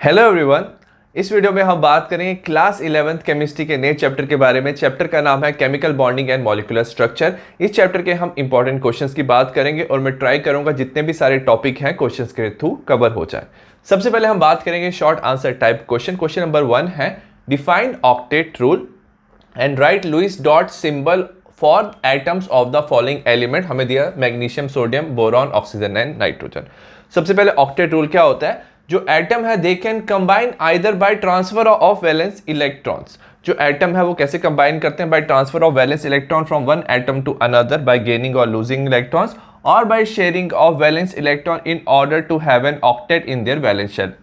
Hello everyone. इस video में हम बात करेंगे क्लास 11th केमिस्ट्री के नए चैप्टर के बारे में। चैप्टर का नाम है chemical bonding and molecular structure. इस चैप्टर के हम इंपॉर्टेंट क्वेश्चंस की बात करेंगे और मैं ट्राई करूंगा जितने भी सारे टॉपिक हैं क्वेश्चंस के थ्रू कवर हो जाए। सबसे पहले हम बात करेंगे short answer type question. Question number 1 है define octet rule and write Lewis dot symbol for atoms of the following element. हमें दिया magnesium, sodium, boron, oxygen and nitrogen. सबसे पहले ऑक्टेट रूल क्या होता है? जो एटम है they can combine either by transfer of valence electrons. जो एटम है वो कैसे कंबाइन करते हैं? By transfer of valence electron from one atom to another by gaining और लूजिंग इलेक्ट्रॉन्स और by sharing of valence electron in order to have an octet in their valence shell.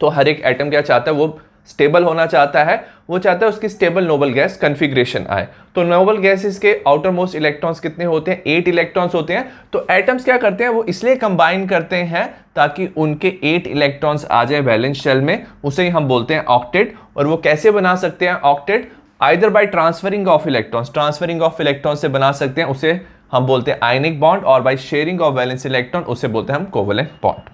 तो हर एक एटम क्या चाहता है? वो स्टेबल होना चाहता है, वो चाहता है उसकी स्टेबल नोबल गैस कन्फिग्रेशन आए। तो नोबल गैसेस के आउटर मोस्ट इलेक्ट्रॉन्स कितने होते हैं? 8 इलेक्ट्रॉन्स होते हैं। तो एटम्स क्या करते हैं? वो इसलिए कंबाइन करते हैं ताकि उनके 8 इलेक्ट्रॉन्स आ जाए वैलेंस शेल में। उसे ही हम बोलते हैं ऑक्टेट। और वो कैसे बना सकते हैं octet? Either bye transferring of electrons, transferring of electron से बना सकते हैं, उसे हम बोलते हैं आयनिक बॉन्ड। और by sharing of valence electron, उसे बोलते हैं हम कोवलेंट बॉन्ड।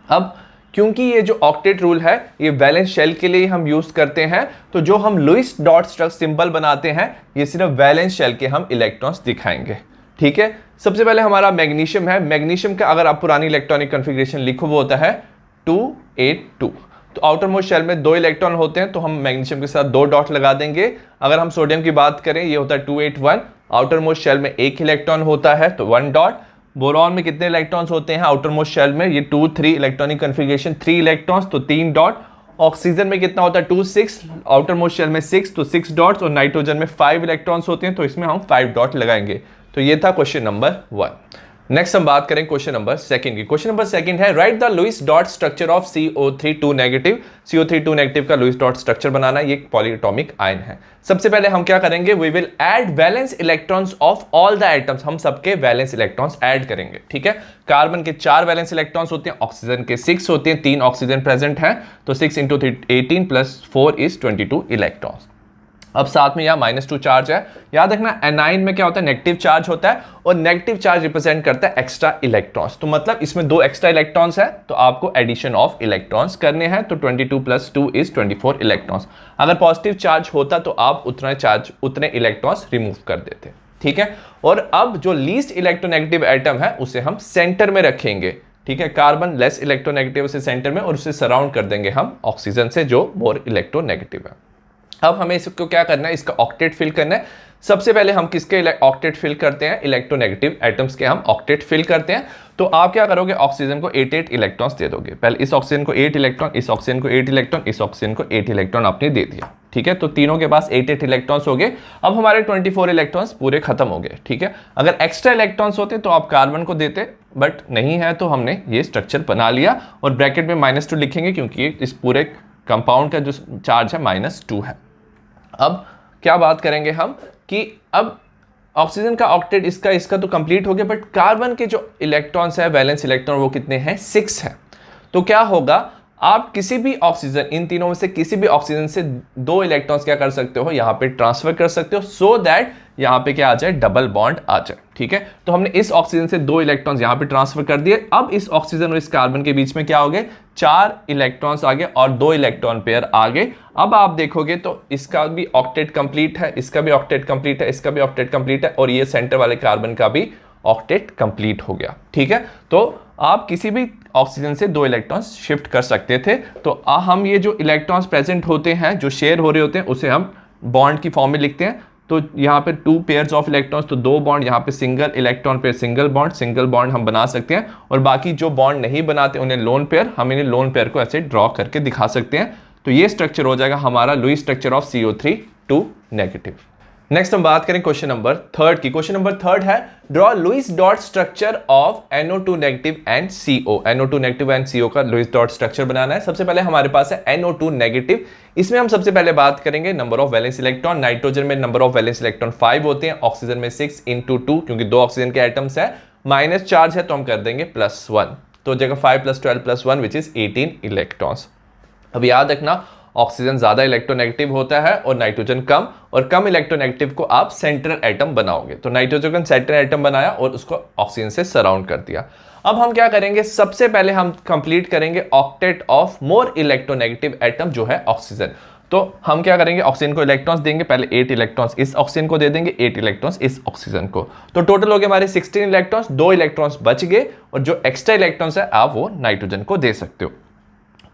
अब क्योंकि ये जो ऑक्टेट रूल है ये वैलेंस शेल के लिए हम यूज करते हैं, तो जो हम लुईस डॉट स्ट्रक्चर सिंबल बनाते हैं ये सिर्फ वैलेंस शेल के हम इलेक्ट्रॉन्स दिखाएंगे। ठीक है, सबसे पहले हमारा मैग्नीशियम है। मैग्नीशियम का अगर आप पुरानी इलेक्ट्रॉनिक कॉन्फ़िगरेशन लिखो वो होता है 282। तो आउटर मोस्ट शेल में 2 इलेक्ट्रॉन होते हैं, तो हम मैग्नीशियम के साथ 2 डॉट लगा देंगे। अगर हम सोडियम की बात करें ये होता है 281। आउटर मोस्ट शेल में 1 इलेक्ट्रॉन होता है तो 1 डॉट। बोरॉन में कितने इलेक्ट्रॉन्स होते हैं आउटर मोस्ट शेल में? ये 2 3 इलेक्ट्रॉनिक कॉन्फ़िगरेशन 3 इलेक्ट्रॉन्स तो 3 डॉट। ऑक्सीजन में कितना होता है? 2 6, आउटर मोस्ट शेल में 6 तो 6 डॉट्स। और नाइट्रोजन में 5 इलेक्ट्रॉन्स होते हैं तो इसमें हम 5 डॉट लगाएंगे। तो ये था क्वेश्चन नंबर 1। नेक्स्ट हम बात करें क्वेश्चन नंबर 2 की। क्वेश्चन नंबर 2 है write the Lewis dot structure of CO3 negative. CO3 negative का लुईस डॉट स्ट्रक्चर बनाना, ये एक पॉलीएटॉमिक आयन है। सबसे पहले हम क्या करेंगे? We will add valence electrons of all the atoms. हम सबके वैलेंस इलेक्ट्रॉन्स ऐड करेंगे। ठीक है, कार्बन के 4 वैलेंस इलेक्ट्रॉन्स होते हैं, ऑक्सीजन के 6 होते हैं, 3 ऑक्सीजन प्रेजेंट है तो 6 × 18 + 4 = 22 इलेक्ट्रॉन्स। अब साथ में यहाँ -2 चार्ज है। याद रखना एनाइन में क्या होता है? नेगेटिव चार्ज होता है और नेगेटिव चार्ज रिप्रेजेंट करता है एक्स्ट्रा इलेक्ट्रॉन्स। तो मतलब इसमें 2 एक्स्ट्रा इलेक्ट्रॉन्स है तो आपको एडिशन ऑफ इलेक्ट्रॉन्स करने हैं। तो 22 + 2 = 24 इलेक्ट्रॉन्स। अगर पॉजिटिव चार्ज होता तो आप उतने इलेक्ट्रॉन्स रिमूव कर देते। ठीक है, और अब जो लीस्ट इलेक्ट्रोनेगेटिव एटम है उसे हम सेंटर में रखेंगे। ठीक है, कार्बन लेस इलेक्ट्रोनेगेटिव उसे सेंटर में, और उसे सराउंड कर देंगे हम ऑक्सीजन से जो मोर इलेक्ट्रोनेगेटिव है। अब हमें इसको क्या करना है? इसका ऑक्टेट फिल करना है। सबसे पहले हम किसके ऑक्टेट फिल करते हैं? इलेक्ट्रोनेगेटिव एटम्स के हम ऑक्टेट फिल करते हैं। तो आप क्या करोगे? ऑक्सीजन को 8 इलेक्ट्रॉन्स दे दोगे। पहले इस ऑक्सीजन को 8 इलेक्ट्रॉन, इस ऑक्सीजन को 8 इलेक्ट्रॉन, इस ऑक्सीजन को 8 इलेक्ट्रॉन आपने दे दिया। ठीक है, तो तीनों के पास 8 इलेक्ट्रॉन्स हो गए। अब हमारे 24 इलेक्ट्रॉन्स पूरे खत्म हो गए। ठीक है, अगर एक्स्ट्रा इलेक्ट्रॉन्स होते तो आप कार्बन को देते, बट नहीं है तो हमने ये स्ट्रक्चर बना लिया। और ब्रैकेट में -2 लिखेंगे क्योंकि इस पूरे कंपाउंड का जो चार्ज है -2 है। अब क्या बात करेंगे हम कि अब ऑक्सीजन का ऑक्टेट इसका तो कंप्लीट हो गया, बट कार्बन के जो इलेक्ट्रॉन्स है वैलेंस इलेक्ट्रॉन वो कितने हैं? 6 है। तो क्या होगा? आप किसी भी ऑक्सीजन, इन तीनों में से किसी भी ऑक्सीजन से 2 इलेक्ट्रॉन्स क्या कर सकते हो? यहाँ पे ट्रांसफर कर सकते हो, सो दैट यहाँ पे क्या आ जाए? डबल बॉन्ड आ जाए। ठीक है, तो हमने इस ऑक्सीजन से 2 इलेक्ट्रॉन्स यहाँ पे ट्रांसफर कर दिए। अब इस ऑक्सीजन और इस कार्बन के बीच में क्या हो गए? 4 इलेक्ट्रॉन्स आ गए और 2 इलेक्ट्रॉन पेयर आ गए। अब आप देखोगे तो इसका भी ऑक्टेट कंप्लीट है, इसका भी ऑक्टेट कंप्लीट है, इसका भी ऑक्टेट कंप्लीट है, और ये सेंटर वाले कार्बन का भी ऑक्टेट कंप्लीट हो गया। ठीक है, तो आप किसी भी ऑक्सीजन से 2 इलेक्ट्रॉन्स शिफ्ट कर सकते थे। तो हम ये जो इलेक्ट्रॉन्स प्रेजेंट होते हैं, जो शेयर हो रहे होते हैं, उसे हम बॉन्ड की फॉर्म में लिखते हैं। तो यहाँ पे 2 पेयर्स ऑफ इलेक्ट्रॉन्स, तो 2 बॉन्ड, यहाँ पे single electron pair single bond हम बना सकते हैं। और बाकी जो बॉन्ड नहीं बनाते उन्हें लोन पेयर, हम इन्हें लोन पेयर को ऐसे ड्रॉ करके दिखा सकते हैं। तो ये स्ट्रक्चर हो जाएगा हमारा Lewis structure of CO3 negative. Next हम बात करें क्वेश्चन नंबर 3 की। क्वेश्चन नंबर 3 है draw Lewis dot structure of NO2 negative and CO। NO2 negative and CO का लुईस डॉट स्ट्रक्चर बनाना है। सबसे पहले हमारे पास है NO2 नेगेटिव। इसमें हम सबसे पहले बात करेंगे number of valence electron. Nitrogen में नंबर ऑफ वैलेंस इलेक्ट्रॉन 5 होते हैं, ऑक्सीजन में 6 × 2, क्योंकि 2 ऑक्सीजन के एटम्स है, माइनस चार्ज है तो हम कर देंगे +1। तो जगह 5 + 12 + 1 विच इज 18 इलेक्ट्रॉन्स। अब याद रखना ऑक्सीजन ज्यादा इलेक्ट्रोनेगेटिव होता है और नाइट्रोजन कम, और कम इलेक्ट्रोनेगेटिव को आप सेंट्रल एटम बनाओगे। तो नाइट्रोजन सेंट्रल एटम बनाया और उसको ऑक्सीजन से सराउंड कर दिया। अब हम क्या करेंगे, सबसे पहले हम कंप्लीट करेंगे octet of more electronegative atom जो है ऑक्सीजन। तो हम क्या करेंगे, ऑक्सीजन को इलेक्ट्रॉन्स देंगे, पहले 8 इलेक्ट्रॉन्स इस ऑक्सीजन को दे देंगे, 8 इलेक्ट्रॉन्स इस ऑक्सीजन को, तो टोटल हो गए हमारे 16 इलेक्ट्रॉन्स, 2 इलेक्ट्रॉन्स बच गए और जो एक्स्ट्रा इलेक्ट्रॉन्स है आप वो नाइट्रोजन को दे सकते हो।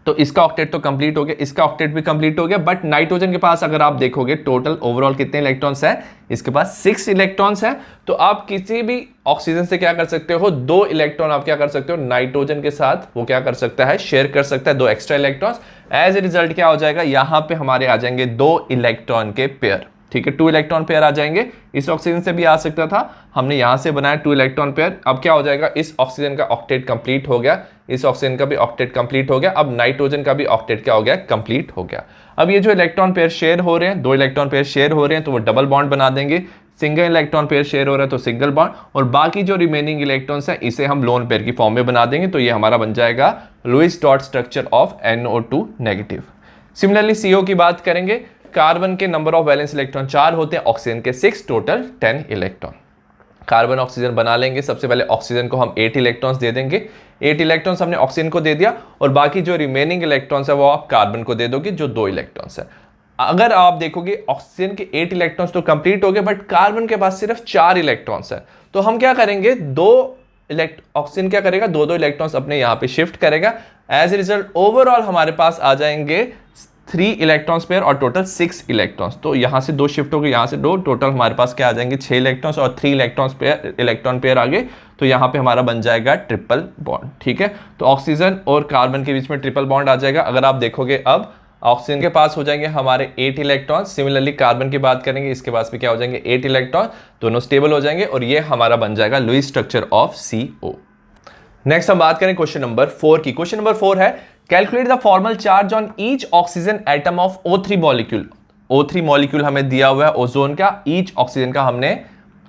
तो इसका ऑक्टेट तो कंप्लीट हो गया, इसका ऑक्टेट भी कंप्लीट हो गया, बट नाइट्रोजन के पास अगर आप देखोगे टोटल ओवरऑल कितने इलेक्ट्रॉन्स हैं, इसके पास 6 इलेक्ट्रॉन्स हैं। तो आप किसी भी ऑक्सीजन से क्या कर सकते हो, 2 इलेक्ट्रॉन आप क्या कर सकते हो नाइट्रोजन के साथ वो क्या कर सकता है, शेयर कर सकता है 2 extra electrons. As a result क्या हो जाएगा, यहां पे हमारे आ जाएंगे 2 इलेक्ट्रॉन के पेयर, ठीक है, 2 इलेक्ट्रॉन पेयर आ जाएंगे। इस ऑक्सीजन से भी आ सकता था, हमने यहां से बनाया 2 इलेक्ट्रॉन पेयर। अब क्या हो जाएगा, इस ऑक्सीजन का ऑक्टेट कंप्लीट हो गया, इस ऑक्सीजन का भी ऑक्टेट कंप्लीट हो गया, अब नाइट्रोजन का भी ऑक्टेट क्या हो गया, कंप्लीट हो गया। अब ये जो इलेक्ट्रॉन पेयर शेयर हो रहे हैं, 2 इलेक्ट्रॉन पेयर शेयर हो रहे हैं, तो वो डबल बॉन्ड बना देंगे। सिंगल इलेक्ट्रॉन पेयर शेयर हो रहा है तो सिंगल बॉन्ड, और बाकी जो रिमेनिंग इलेक्ट्रॉन्स हैं इसे हम लोन पेयर की फॉर्म में बना देंगे। तो ये हमारा बन जाएगा Lewis dot structure of NO2 negative. Similarly CO की बात करेंगे, कार्बन के नंबर ऑफ वैलेंस इलेक्ट्रॉन 4 होते हैं, ऑक्सीजन के 6, टोटल 10 इलेक्ट्रॉन। कार्बन ऑक्सीजन बना लेंगे, सबसे पहले ऑक्सीजन को हम 8 इलेक्ट्रॉन्स दे देंगे, 8 इलेक्ट्रॉन्स हमने ऑक्सीजन को दे दिया, और बाकी जो रिमेनिंग इलेक्ट्रॉन्स है वो आप कार्बन को दे दोगे जो 2 इलेक्ट्रॉन्स है। अगर आप देखोगे ऑक्सीजन के 8 इलेक्ट्रॉन्स तो कंप्लीट हो गए, बट कार्बन के पास सिर्फ 4 इलेक्ट्रॉन्स है। तो हम क्या करेंगे, ऑक्सीजन क्या करेगा, 2 इलेक्ट्रॉन्स अपने यहां पे शिफ्ट करेगा। एज ए रिजल्ट ओवरऑल हमारे पास आ जाएंगे 3 इलेक्ट्रॉन्स पेयर और टोटल 6 इलेक्ट्रॉन्स। तो यहां से 2 शिफ्ट हो गए, यहां से 2, टोटल हमारे पास क्या आ जाएंगे 6 इलेक्ट्रॉन्स और 3 इलेक्ट्रॉन पेयर आ गए। तो यहां पे हमारा बन जाएगा ट्रिपल बॉन्ड, ठीक है। तो ऑक्सीजन और कार्बन के बीच में ट्रिपल बॉन्ड आ जाएगा। अगर आप देखोगे अब ऑक्सीजन के पास हो जाएंगे हमारे 8 इलेक्ट्रॉन, सिमिलरली कार्बन की बात करेंगे, इसके पास भी क्या हो जाएंगे 8 इलेक्ट्रॉन, दोनों स्टेबल हो जाएंगे, और ये हमारा बन जाएगा Lewis structure of CO। Next हम बात करें क्वेश्चन नंबर 4 की। क्वेश्चन नंबर 4 है, calculate the formal charge on each oxygen atom of O3 molecule. O3 molecule हमें दिया हुआ है ओजोन का, ईच ऑक्सीजन का हमने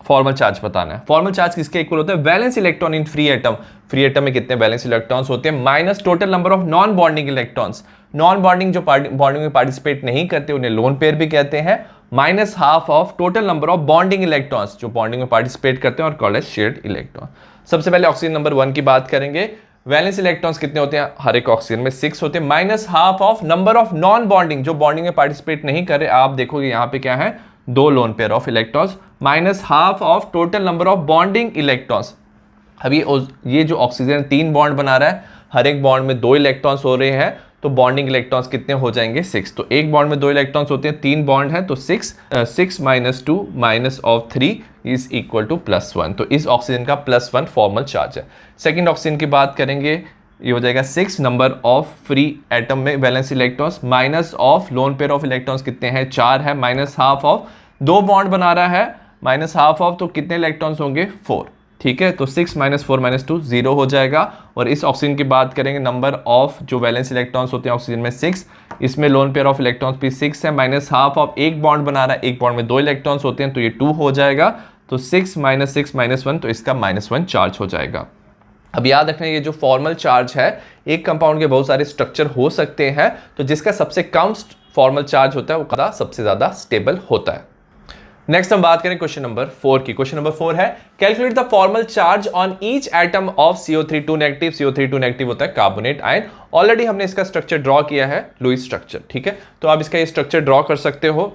फॉर्मल चार्ज बताना है। फॉर्मल चार्ज किसके इक्वल होता है, valence electron in free atom. Free atom में कितने वैलेंस इलेक्ट्रॉन्स होते हैं, minus total number of non bonding electrons. Non bonding जो बॉन्डिंग में पार्टिसिपेट नहीं करते उन्हें लोन पेयर भी कहते हैं, minus half of total number of bonding electrons जो बॉन्डिंग में पार्टिसिपेट करते हैं और कॉल्ड एज शेयर्ड इलेक्ट्रॉन। सबसे पहले ऑक्सीजन नंबर 1 की बात करेंगे, वैलेंस इलेक्ट्रॉन्स कितने होते हैं, हर एक ऑक्सीजन में 6 होते हैं, minus half of number of non bonding जो बॉन्डिंग में पार्टिसिपेट नहीं कर रहे। आप देखोगे यहां पे क्या है, 2 loan pair of electrons, minus half of total number of bonding electrons. अब ये जो ऑक्सीजन 3 बॉन्ड बना रहा है, हर एक बॉन्ड में 2 इलेक्ट्रॉन्स हो रहे हैं, तो बॉन्डिंग इलेक्ट्रॉन्स कितने हो जाएंगे 6। तो एक बॉन्ड में 2 इलेक्ट्रॉन्स होते हैं, 3 बॉन्ड है तो 6 minus 2 minus of 3 is equal to +1। तो इस ऑक्सीजन का +1 फॉर्मल चार्ज है। सेकेंड ऑक्सीजन की बात करेंगे, ये हो जाएगा 6 नंबर ऑफ फ्री एटम में valence electrons, minus of lone pair of electrons कितने हैं 4 है, माइनस हाफ ऑफ 2 बॉन्ड बना रहा है, माइनस हाफ ऑफ तो कितने इलेक्ट्रॉन्स होंगे 4, ठीक है। तो 6 माइनस 4 माइनस 2 0 हो जाएगा। और इस ऑक्सीजन की बात करेंगे, नंबर ऑफ जो वैलेंस इलेक्ट्रॉन्स होते हैं ऑक्सीजन में 6, इसमें लोन पेयर ऑफ इलेक्ट्रॉन्स भी 6 है, माइनस हाफ ऑफ एक बॉन्ड बना रहा है, एक बॉन्ड में 2 इलेक्ट्रॉन्स होते हैं तो ये 2 हो जाएगा। तो 6 माइनस 6 माइनस 1 तो इसका -1 चार्ज हो जाएगा। अब याद रखना ये जो फॉर्मल चार्ज है, एक कंपाउंड के बहुत सारे स्ट्रक्चर हो सकते हैं, तो जिसका सबसे कम फॉर्मल चार्ज होता है वो सबसे ज्यादा स्टेबल होता है। नेक्स्ट हम बात करें क्वेश्चन नंबर 4 की। क्वेश्चन नंबर 4 है, calculate the formal charge on each atom of CO3 negative. CO3 negative होता है कार्बोनेट आयन। ऑलरेडी हमने इसका स्ट्रक्चर ड्रॉ किया है, लुईस स्ट्रक्चर, ठीक है। तो आप इसका ये स्ट्रक्चर ड्रॉ कर सकते हो।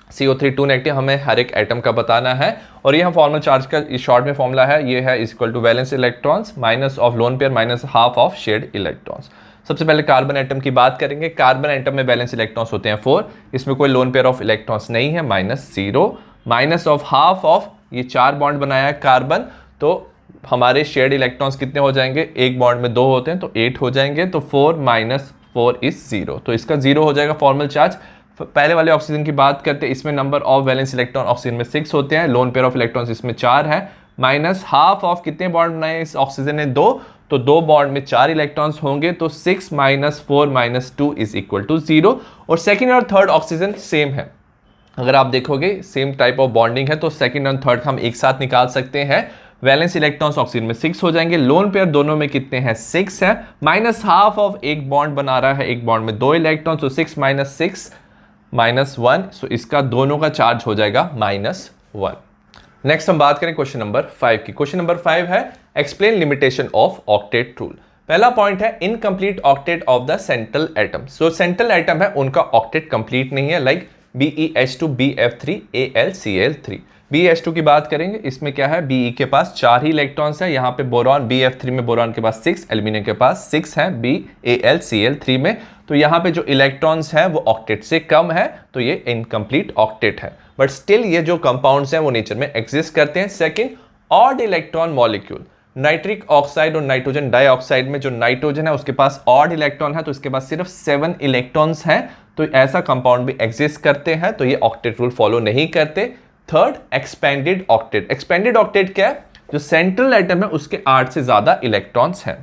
CO3 नेगेटिव हमें हर एक एटम का बताना है, और ये हम फॉर्मल चार्ज का इस शॉर्ट में फॉर्मूला है, ये है is equal to valence electrons minus of lone pair minus half of shared electrons. सबसे पहले कार्बन एटम की बात करेंगे। कार्बन एटम में वैलेंस इलेक्ट्रॉन्स होते हैं 4, इसमें कोई लोन पेयर ऑफ इलेक्ट्रॉन्स नहीं है, -0 माइनस ऑफ हाफ ऑफ ये 4 बॉन्ड बनाया है कार्बन, तो हमारे शेयर्ड इलेक्ट्रॉन्स कितने हो जाएंगे, एक बॉन्ड में 2 होते हैं तो 8 हो जाएंगे। तो 4 माइनस 4 इज 0, तो इसका 0 हो जाएगा फॉर्मल चार्ज। पहले वाले ऑक्सीजन की बात करते हैं, इसमें number of valence electron oxygen में 6 होते हैं, लोन पेयर ऑफ इलेक्ट्रॉन्स इसमें 4 है, माइनस हाफ ऑफ कितने बॉन्ड बनाए इस ऑक्सीजन ने 2, तो 2 बॉन्ड में 4 इलेक्ट्रॉन्स होंगे, तो 6 minus 4 minus 2 is equal to 0। और सेकेंड और थर्ड ऑक्सीजन सेम है, अगर आप देखोगे सेम टाइप ऑफ बॉन्डिंग है, तो सेकंड और थर्ड हम एक साथ निकाल सकते हैं। वैलेंस इलेक्ट्रॉन्स ऑक्सीजन में 6 हो जाएंगे, लोन पेयर दोनों में कितने हैं 6 है, माइनस हाफ ऑफ एक बॉन्ड बना रहा है, एक बॉन्ड में 2 इलेक्ट्रॉन, तो 6 माइनस 6 -1, सो इसका दोनों का चार्ज हो जाएगा -1। नेक्स्ट हम बात करें क्वेश्चन नंबर 5 की। क्वेश्चन नंबर 5 है explain limitation of octet rule. पहला पॉइंट है incomplete octet of the central atom. So central atom है उनका ऑक्टेट कंप्लीट नहीं है, like BeH2 BF3 AlCl3। BeH2 की बात करेंगे, इसमें क्या है, Be के पास 4 ही इलेक्ट्रॉन्स है, यहाँ पे बोरॉन BF3 में बोरॉन के पास 6, एल्यूमिनियम के पास 6 है BAlCl3 में। तो यहाँ पे जो इलेक्ट्रॉन्स है वो ऑक्टेट से कम है, तो ये इनकम्प्लीट ऑक्टेट है। बट स्टिल ये जो कंपाउंड्स हैं वो नेचर में एग्जिस्ट करते हैं। Second, odd electron molecule. Nitric oxide और नाइट्रोजन डाइऑक्साइड में जो नाइट्रोजन है उसके पास ऑड इलेक्ट्रॉन है, तो इसके पास सिर्फ 7 इलेक्ट्रॉन्स हैं, तो ऐसा कंपाउंड भी एग्जिस्ट करते हैं, तो ये ऑक्टेट रूल फॉलो नहीं करते। Third, expanded octet. Expanded octet क्या है, जो सेंट्रल एटम है उसके 8 से ज्यादा इलेक्ट्रॉन्स हैं।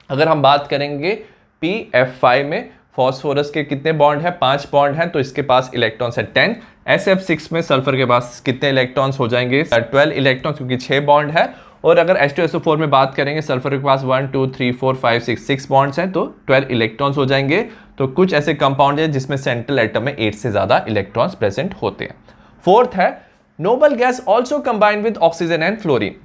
अगर हम बात करेंगे PF5 में फॉस्फोरस के कितने बॉन्ड है, 5 बॉन्ड हैं, तो इसके पास इलेक्ट्रॉन्स है 10। SF6 में सल्फर के पास कितने इलेक्ट्रॉन्स हो जाएंगे, 12 इलेक्ट्रॉन्स, क्योंकि 6 बॉन्ड है। और अगर H2SO4 में बात करेंगे, सल्फर के पास 1 2 3 4 5 6 बॉन्ड्स हैं, तो 12 इलेक्ट्रॉन्स हो जाएंगे। तो कुछ ऐसे कंपाउंड है जिसमें सेंट्रल एटम में 8 से ज्यादा इलेक्ट्रॉन्स प्रेजेंट होते हैं। फोर्थ है noble gas also combined with oxygen and fluorine.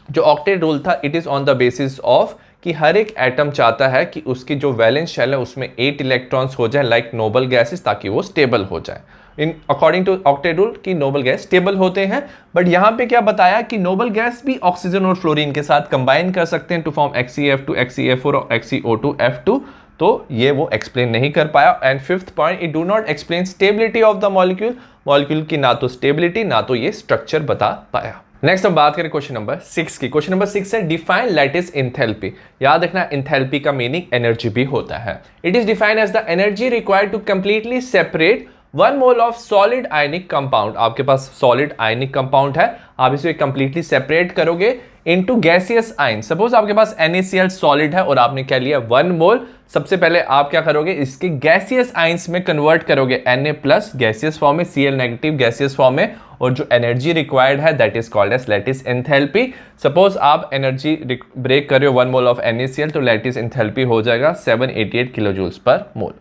जो ऑक्टेट रूल था, it is on the basis of कि हर एक एटम चाहता है कि उसकी जो वैलेंस शेल है उसमें 8 इलेक्ट्रॉन्स हो जाए, लाइक नोबल गैसेस, ताकि वो स्टेबल हो जाए। In according to octet rule कि नोबल गैस स्टेबल होते हैं। बट यहां पे क्या बताया कि नोबल गैस भी ऑक्सीजन और फ्लोरीन के साथ कंबाइन कर सकते हैं टू फॉर्म XeF2 XeF4 और XeO2F2, तो ये वो एक्सप्लेन नहीं कर पाया। And fifth point, it do not explain stability of the molecule. Molecule की ना तो स्टेबिलिटी ना तो ये स्ट्रक्चर बता पाया। नेक्स्ट हम बात करें क्वेश्चन नंबर 6 की। क्वेश्चन नंबर 6 है डिफाइन लैटिस एंथैल्पी। याद रखना एंथैल्पी का मीनिंग एनर्जी भी होता है। It is defined as the energy required to completely separate 1 mole of solid ionic compound. आपके पास सॉलिड आयनिक कंपाउंड है, आप इसे कंप्लीटली सेपरेट करोगे इनटू गैसियस आयन। सपोज आपके पास NaCl सॉलिड है और आपने क्या लिया 1 मोल। सबसे पहले आप क्या करोगे, इसके गैसियस आयंस में कन्वर्ट करोगे, Na+ गैसियस फॉर्म में, Cl- गैसियस फॉर्म में, और जो एनर्जी रिक्वायर्ड है that is called as lattice enthalpy. Suppose आप एनर्जी ब्रेक कर रहे हो 1 मोल ऑफ NaCl, तो लैटिस एंथैल्पी हो जाएगा 788 kilojoules per mole.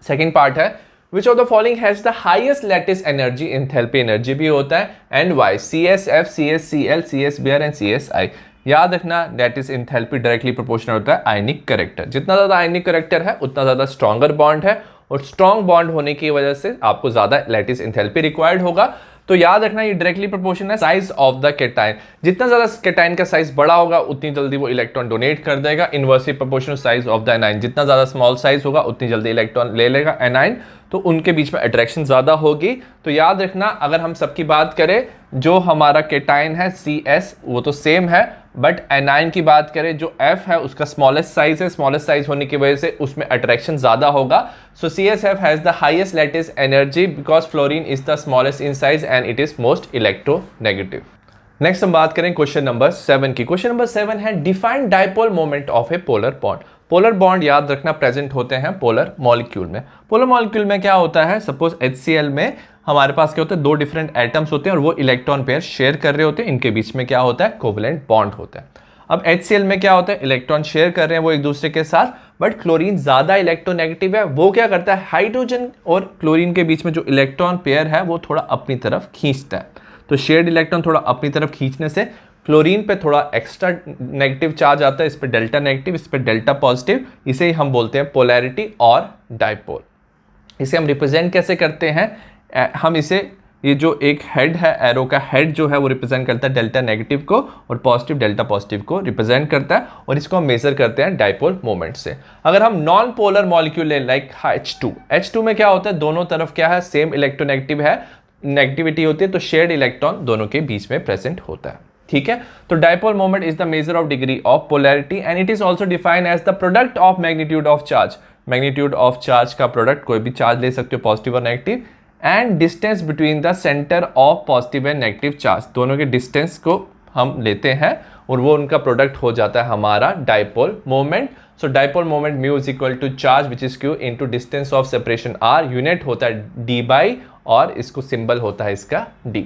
Second part है Which of the following has the highest lattice energy? Enthalpy energy भी होता है, and why CSF CSCl CSBr and CSI। याद रखना लैटिस एंथैल्पी डायरेक्टली प्रोपोर्शनल होता है आयनिक करेक्टर। जितना ज्यादा आयनिक करेक्टर है उतना ज्यादा स्ट्रॉन्गर बॉन्ड है, और स्ट्रॉन्ग बॉन्ड होने की वजह से आपको ज्यादा लैटिस एंथैल्पी रिक्वायर्ड होगा। तो याद रखना ये डायरेक्टली प्रोपोर्शनल है साइज ऑफ द कैटायन। जितना ज्यादा कैटायन का साइज बड़ा होगा उतनी जल्दी वो इलेक्ट्रॉन डोनेट कर देगा। Inversely proportional size of the anion. जितना ज्यादा स्मॉल साइज होगा उतनी जल्दी इलेक्ट्रॉन ले लेगा एनायन, तो उनके बीच में अट्रैक्शन ज्यादा होगी। तो याद रखना अगर हम सबकी बात करें, जो हमारा कैटायन है CS वो तो सेम है, बट एनायन की बात करें जो F है उसका स्मॉलेस्ट साइज है। स्मॉलेस्ट साइज होने की वजह से उसमें अट्रैक्शन ज्यादा होगा। सो CSF has the highest lattice energy because fluorine is the smallest in size and it is most electronegative. Next हम बात करें क्वेश्चन नंबर 7 की। क्वेश्चन नंबर 7 है define dipole moment of A polar bond. Polar bond याद रखना present होते हैं polar molecule में। पोलर मॉलिक्यूल में क्या होता है, सपोज HCl में हमारे पास क्या होता है, 2 डिफरेंट एटम्स होते हैं और वो इलेक्ट्रॉन पेयर शेयर कर रहे होते हैं। इनके बीच में क्या होता है, कोवेलेंट बॉन्ड होता है। अब HCl में क्या होता है, इलेक्ट्रॉन शेयर कर रहे हैं वो एक दूसरे के साथ, बट क्लोरीन ज्यादा इलेक्ट्रोनेगेटिव है। वो क्या करता है, हाइड्रोजन और क्लोरीन के बीच में जो इलेक्ट्रॉन पेयर है वो थोड़ा अपनी तरफ खींचता है। तो शेयर्ड इलेक्ट्रॉन थोड़ा अपनी तरफ खींचने से क्लोरीन पे थोड़ा एक्स्ट्रा नेगेटिव चार्ज आता है, इस पे डेल्टा नेगेटिव, इस पे डेल्टा पॉजिटिव। इसे ही हम बोलते हैं पोलैरिटी और डाइपोल। इसे हम रिप्रेजेंट कैसे करते हैं, हम इसे, ये जो एक हेड है, एरो का हेड जो है वो रिप्रेजेंट करता है डेल्टा नेगेटिव को, और पॉजिटिव डेल्टा पॉजिटिव को रिप्रेजेंट करता है, और इसको हम मेजर करते हैं डाइपोल मोमेंट से। अगर हम नॉन पोलर मॉलिक्यूल ले लाइक H2 में क्या होता है, दोनों तरफ क्या है, सेम इलेक्ट्रोनेगेटिव है, नेगेटिविटी होती है, तो शेयर्ड इलेक्ट्रॉन दोनों के बीच में प्रेजेंट होता है। ठीक है, तो dipole moment is the measure of degree of polarity and it is also defined as the product of magnitude of charge. Magnitude of charge का प्रोडक्ट, कोई भी चार्ज ले सकते हो पॉजिटिव और negative, and distance between the centre of positive and negative charge, दोनों के distance को हम लेते हैं और वो उनका प्रोडक्ट हो जाता है हमारा dipole moment. So dipole moment mu is equal to charge which is Q into distance of separation r। Unit होता है d/, और इसको सिंबल होता है इसका d।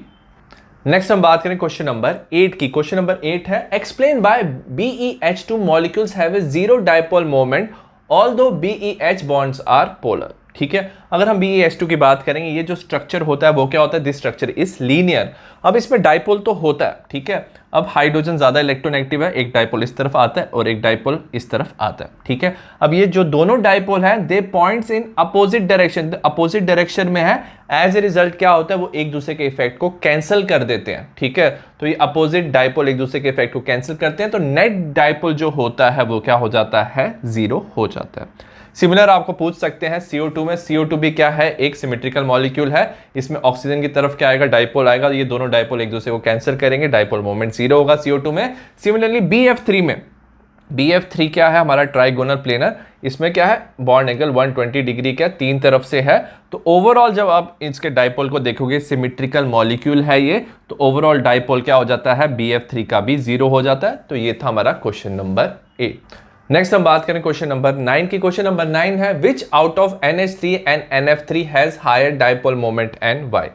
नेक्स्ट हम बात करें क्वेश्चन नंबर 8 की। क्वेश्चन नंबर 8 है explain by BeH2 molecules have a zero dipole moment although BeH bonds are polar. ठीक है। अगर हम BeH2 की बात करेंगे, ये जो स्ट्रक्चर होता है वो क्या होता है, दिस स्ट्रक्चर इज लीनियर। अब इसमें डाइपोल तो होता है, ठीक है। अब हाइड्रोजन ज्यादा इलेक्ट्रोनेगेटिव है, एक डाइपोल इस तरफ आता है और एक डाइपोल इस तरफ आता है, ठीक है। अब ये जो दोनों डाइपोल हैं they points in opposite direction, opposite direction में है। एज ए रिजल्ट क्या होता है, वो एक दूसरे के इफेक्ट को कैंसिल कर देते हैं, ठीक है। तो ये अपोजिट डाइपोल एक दूसरे के इफेक्ट को कैंसिल करते हैं, तो नेट डाइपोल जो होता है वो क्या हो जाता है, 0 हो जाता है। सिमिलर आपको पूछ सकते हैं CO2 में, CO2 भी क्या है, एक सिमेट्रिकल मॉलिक्यूल है। इसमें ऑक्सीजन की तरफ क्या आएगा, डाइपोल आएगा। ये दोनों डाइपोल एक दूसरे को कैंसिल करेंगे, डाइपोल मोमेंट 0 होगा CO2 में। सिमिलरली BF3 में, BF3 क्या है, हमारा ट्राइगोनल प्लेनर। इसमें क्या है, बॉन्ड एंगल 120 डिग्री का तीन तरफ से है। तो ओवरऑल जब आप इसके डाइपोल को देखोगे, सिमेट्रिकल मॉलिक्यूल है ये, तो ओवरऑल डाइपोल क्या हो जाता है, BF3 का भी 0 हो जाता है। तो ये था हमारा क्वेश्चन नंबर A। नेक्स्ट हम बात करें क्वेश्चन नंबर 9 की। क्वेश्चन नंबर 9 है, which out of NH3 and NF3 has higher dipole moment and why.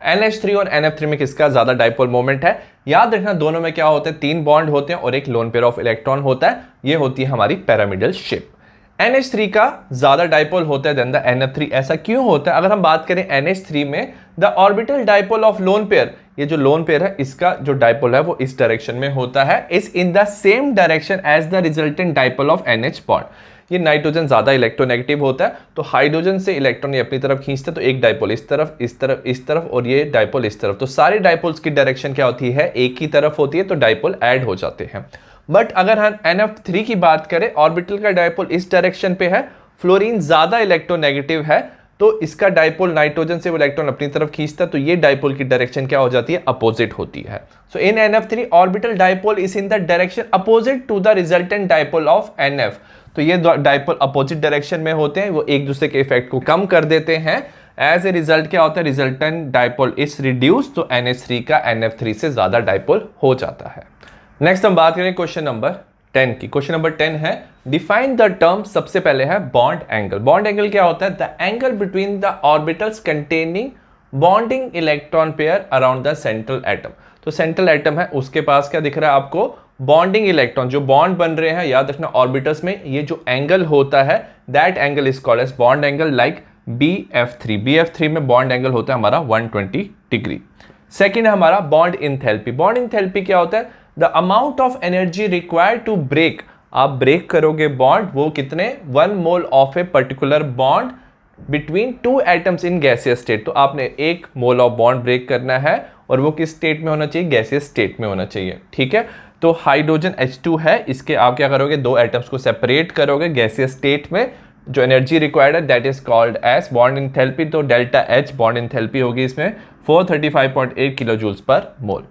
NH3 और NF3 में किसका ज्यादा डाइपोल मोमेंट है। याद रखना दोनों में क्या होते हैं, 3 बॉन्ड होते हैं और एक लोन पेयर ऑफ इलेक्ट्रॉन होता है। ये होती है हमारी पिरामिडल शेप। NH3 का ज्यादा डाइपोल होता है देन द NF3। ऐसा क्यों होता है, अगर हम बात करें NH3 में, the orbital dipole of lone pair, ये जो लोन पेयर है इसका जो डाइपोल है वो इस डायरेक्शन में होता है, is in the same direction as the resultant dipole of NH bond. ये नाइट्रोजन ज्यादा इलेक्ट्रोनेगेटिव होता है, तो हाइड्रोजन से इलेक्ट्रॉन ये अपनी तरफ खींचते हैं, तो एक डाइपोल इस तरफ, इस तरफ, इस तरफ, और ये डाइपोल इस तरफ। तो सारे डाइपोल्स की डायरेक्शन क्या होती है, एक ही तरफ होती है, तो डाइपोल ऐड हो जाते हैं। बट अगर हम NF3 की बात करें, ऑर्बिटल का डाइपोल इस डायरेक्शन पे है, फ्लोरीन ज्यादा इलेक्ट्रोनेगेटिव है, तो इसका डाइपोल नाइट्रोजन से वो इलेक्ट्रॉन अपनी तरफ खींचता है, तो ये डाइपोल की डायरेक्शन क्या हो जाती है, अपोजिट होती है। So in NF3 orbital dipole is in the direction opposite to the resultant dipole of NF। तो ये डाइपोल अपोजिट डायरेक्शन में होते हैं, वो एक दूसरे के इफेक्ट को कम कर देते हैं। एज ए रिजल्ट क्या होता है, रिजल्टेंट डाइपोल इज रिड्यूस, तो NH3 का NF3 से ज्यादा डाइपोल हो जाता है। नेक्स्ट हम बात करें क्वेश्चन नंबर 10 की। क्वेश्चन नंबर 10 है, डिफाइन द टर्म। सबसे पहले है बॉन्ड एंगल। बॉन्ड एंगल क्या होता है, the angle between the orbitals containing bonding electron pair around the central atom. तो सेंट्रल एटम है, उसके पास क्या दिख रहा है आपको, बॉन्डिंग इलेक्ट्रॉन, जो बॉन्ड बन रहे हैं। याद रखना ऑर्बिटल्स में ये जो एंगल होता है, that angle is called as bond angle, like BF3। BF3 में बॉन्ड एंगल होता है हमारा 120 डिग्री। सेकेंड है हमारा बॉन्ड इंथैल्पी। बॉन्ड इंथैल्पी क्या होता है, the amount of energy required to break. आप ब्रेक करोगे बॉन्ड, वो कितने, 1 mole of a particular bond between 2 atoms in gaseous state. तो आपने 1 मोल ऑफ बॉन्ड ब्रेक करना है, और वो किस स्टेट में होना चाहिए, गैसियस स्टेट में होना चाहिए, ठीक है। तो हाइड्रोजन H2 है, इसके आप क्या करोगे, 2 एटम्स को सेपरेट करोगे गैसियस स्टेट में। जो एनर्जी रिक्वायर्ड है that is called as bond enthalpy. तो डेल्टा H बॉन्ड इंथैल्पी होगी इसमें 435.8 किलो जूल्स पर मोल।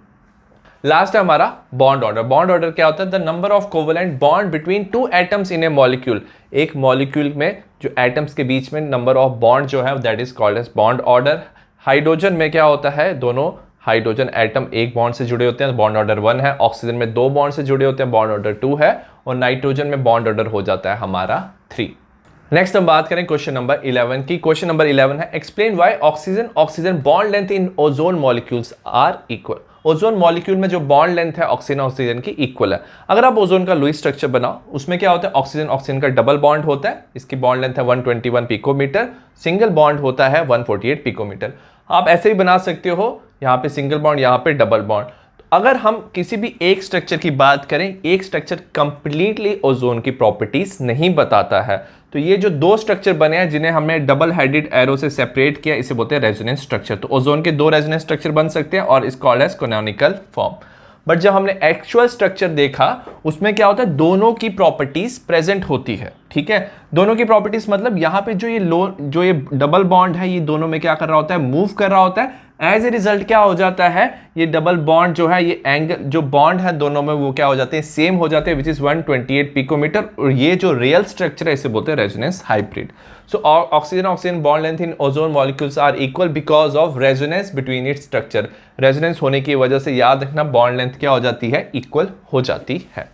लास्ट है हमारा बॉन्ड ऑर्डर। बॉन्ड ऑर्डर क्या होता है, the number of covalent bond between 2 atoms in A molecule. एक मॉलिक्यूल में जो एटम्स के बीच में नंबर ऑफ बॉन्ड जो है that is called as bond order. Hydrogen में क्या होता है, दोनों हाइड्रोजन एटम एक बॉन्ड से जुड़े होते हैं, बॉन्ड ऑर्डर 1 है। ऑक्सीजन में 2 बॉन्ड से जुड़े होते हैं, बॉन्ड ऑर्डर 2 है। और नाइट्रोजन में बॉन्ड ऑर्डर हो जाता है हमारा 3। नेक्स्ट हम बात करें क्वेश्चन नंबर 11 की। क्वेश्चन नंबर 11 है, explain why oxygen bond length in ozone molecules are equal. Ozone molecule में जो बॉन्ड लेंथ है ऑक्सीजन की इक्वल है। अगर आप ओजोन का लुईस स्ट्रक्चर बनाओ, उसमें क्या होता है, ऑक्सीजन का डबल बॉन्ड होता है, इसकी बॉन्ड लेंथ है 121 पिकोमीटर, सिंगल बॉन्ड होता है 148 पिकोमीटर। आप ऐसे ही बना सकते हो, यहाँ पे सिंगल बॉन्ड, यहाँ पे डबल बॉन्ड। अगर हम किसी भी एक स्ट्रक्चर की बात करें, एक स्ट्रक्चर कंप्लीटली ओजोन की प्रॉपर्टीज नहीं बताता है। तो ये जो 2 स्ट्रक्चर बने हैं जिन्हें हमने डबल हेडेड एरो से सेपरेट किया, इसे बोलते हैं रेजोनेंस स्ट्रक्चर। तो ओजोन के 2 रेजोनेंस स्ट्रक्चर बन सकते हैं और इस called as canonical form. But जब हमने एक्चुअल स्ट्रक्चर देखा, उसमें क्या होता है, दोनों की प्रॉपर्टीज प्रेजेंट होती है, ठीक है। दोनों की प्रॉपर्टीज मतलब यहाँ पे जो ये डबल बॉन्ड है, ये दोनों में क्या कर रहा होता है, मूव कर रहा होता है। एज ए रिजल्ट क्या हो जाता है, ये डबल बॉन्ड जो है, ये एंगल जो बॉन्ड है दोनों में, वो क्या हो जाते हैं, सेम हो जाते हैं, विच इज 128 पिकोमीटर। और ये जो रियल स्ट्रक्चर है इसे बोलते हैं resonance hybrid. So oxygen bond length in ozone molecules are equal because of resonance between its structure. Resonance होने की वजह से याद रखना बॉन्ड लेंथ क्या हो जाती है, इक्वल हो जाती है।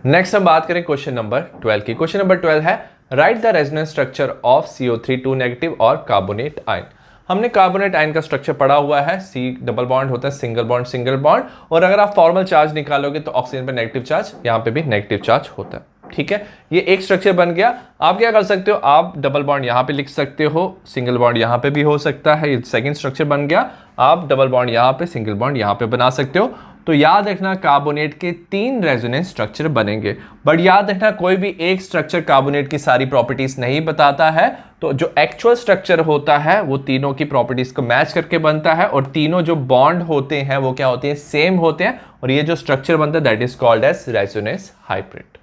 नेक्स्ट हम बात करें क्वेश्चन नंबर 12 की। क्वेश्चन नंबर 12 है, write the resonance structure of CO3 2 negative और कार्बोनेट आयन। हमने कार्बोनेट आयन का स्ट्रक्चर पढ़ा हुआ है, C डबल बॉन्ड होता है, सिंगल बॉन्ड। और अगर आप फॉर्मल चार्ज निकालोगे तो ऑक्सीजन पे नेगेटिव चार्ज, यहाँ पे भी नेगेटिव चार्ज होता है। ठीक है, ये एक स्ट्रक्चर बन गया। आप क्या कर सकते हो, आप डबल बॉन्ड यहाँ पे लिख सकते हो, सिंगल बॉन्ड यहाँ पे भी हो सकता है, ये सेकंड स्ट्रक्चर बन गया। आप डबल बॉन्ड यहाँ पे, सिंगल बॉन्ड यहाँ पे बना सकते हो। तो याद रखना कार्बोनेट के 3 रेजोनेंस स्ट्रक्चर बनेंगे, बट याद रखना कोई भी एक स्ट्रक्चर कार्बोनेट की सारी प्रॉपर्टीज नहीं बताता है। तो जो एक्चुअल स्ट्रक्चर होता है वो तीनों की प्रॉपर्टीज को मैच करके बनता है, और तीनों जो बॉन्ड होते हैं वो क्या होते हैं, सेम होते हैं, और ये जो स्ट्रक्चर बनता है that is called as resonance hybrid.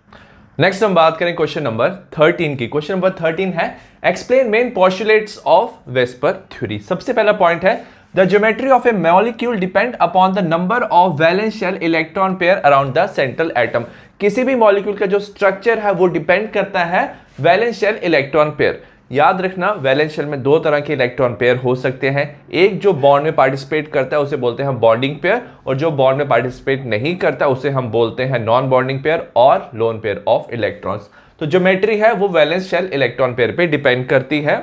Next हम बात करें क्वेश्चन नंबर 13 की। क्वेश्चन नंबर 13 है explain main postulates of VSEPR theory. सबसे पहला पॉइंट है the geometry of a molecule depend upon the number of valence shell electron pair around the central atom. किसी भी मॉलिक्यूल का जो स्ट्रक्चर है वो डिपेंड करता है वैलेंस शेल इलेक्ट्रॉन पेयर। याद रखना वैलेंस शेल में 2 तरह के इलेक्ट्रॉन पेयर हो सकते हैं, एक जो बॉन्ड में पार्टिसिपेट करता है उसे बोलते हैं बॉन्डिंग पेयर, और जो बॉन्ड में पार्टिसिपेट नहीं करता उसे हम बोलते हैं नॉन बॉन्डिंग पेयर और लोन पेयर ऑफ इलेक्ट्रॉन्स। तो ज्योमेट्री है वो वैलेंस शेल इलेक्ट्रॉन पेयर पे डिपेंड करती है।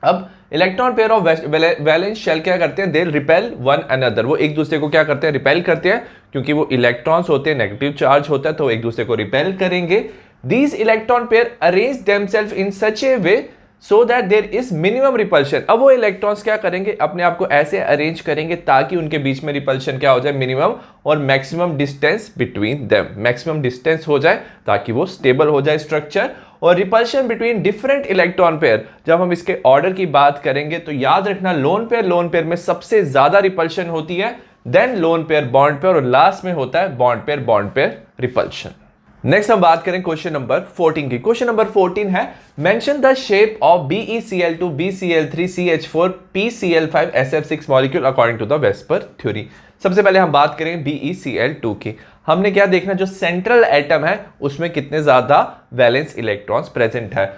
अब electron pair of valence shell क्या करते हैं, दे रिपेल वन अनदर, वो एक दूसरे को क्या करते हैं, रिपेल करते हैं, क्योंकि वो इलेक्ट्रॉन्स होते हैं, नेगेटिव चार्ज होता है, तो एक दूसरे को रिपेल करेंगे। These electron pair arrange themselves in such a way so that there is minimum repulsion. अब वो इलेक्ट्रॉन्स क्या करेंगे, अपने आप को ऐसे अरेंज करेंगे ताकि उनके बीच में रिपल्शन क्या हो जाए, मिनिमम, और maximum distance between them, maximum distance हो जाए ताकि वो स्टेबल हो जाए स्ट्रक्चर। और repulsion between different electron pair, जब हम इसके ऑर्डर की बात करेंगे तो याद रखना लोन पेयर में सबसे ज्यादा रिपल्शन होती है, then lone pair bond pair, और लास्ट में होता है बॉन्ड पेयर रिपल्शन। नेक्स्ट हम बात करें क्वेश्चन नंबर 14 की। क्वेश्चन नंबर 14 है mention the shape of BeCl2 BCl3 CH4 PCl5 SF6 molecule according to the VSEPR theory. सबसे पहले हम बात करें BeCl2 की। हमने क्या देखना, जो सेंट्रल एटम है उसमें कितने ज्यादा वैलेंस इलेक्ट्रॉन्स प्रेजेंट है।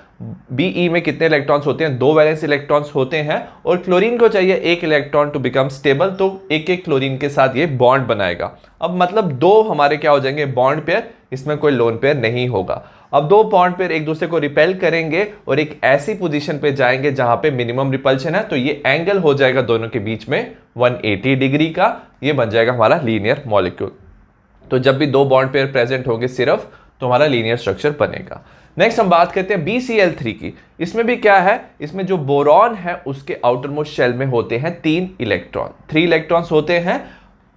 Be में कितने इलेक्ट्रॉन्स होते हैं, 2 वैलेंस इलेक्ट्रॉन्स होते हैं, और क्लोरीन को चाहिए 1 इलेक्ट्रॉन टू बिकम स्टेबल, तो एक क्लोरीन के साथ ये बॉन्ड बनाएगा। अब मतलब 2 हमारे क्या हो जाएंगे, बॉन्ड पेयर, इसमें कोई लोन पेयर नहीं होगा। अब 2 बॉन्ड पेयर एक दूसरे को रिपेल करेंगे और एक ऐसी पोजीशन पे जाएंगे जहां पे मिनिमम रिपल्शन है, तो ये एंगल हो जाएगा दोनों के बीच में 180 डिग्री का, ये बन जाएगा हमारा लीनियर मॉलिक्यूल। तो जब भी 2 बॉन्ड पेयर प्रेजेंट होंगे सिर्फ, तो हमारा लीनियर स्ट्रक्चर बनेगा। नेक्स्ट हम बात करते हैं BCl3 की। इसमें भी क्या है, इसमें जो बोरॉन है उसके आउटर मोस्ट शेल में होते हैं 3 इलेक्ट्रॉन्स होते हैं।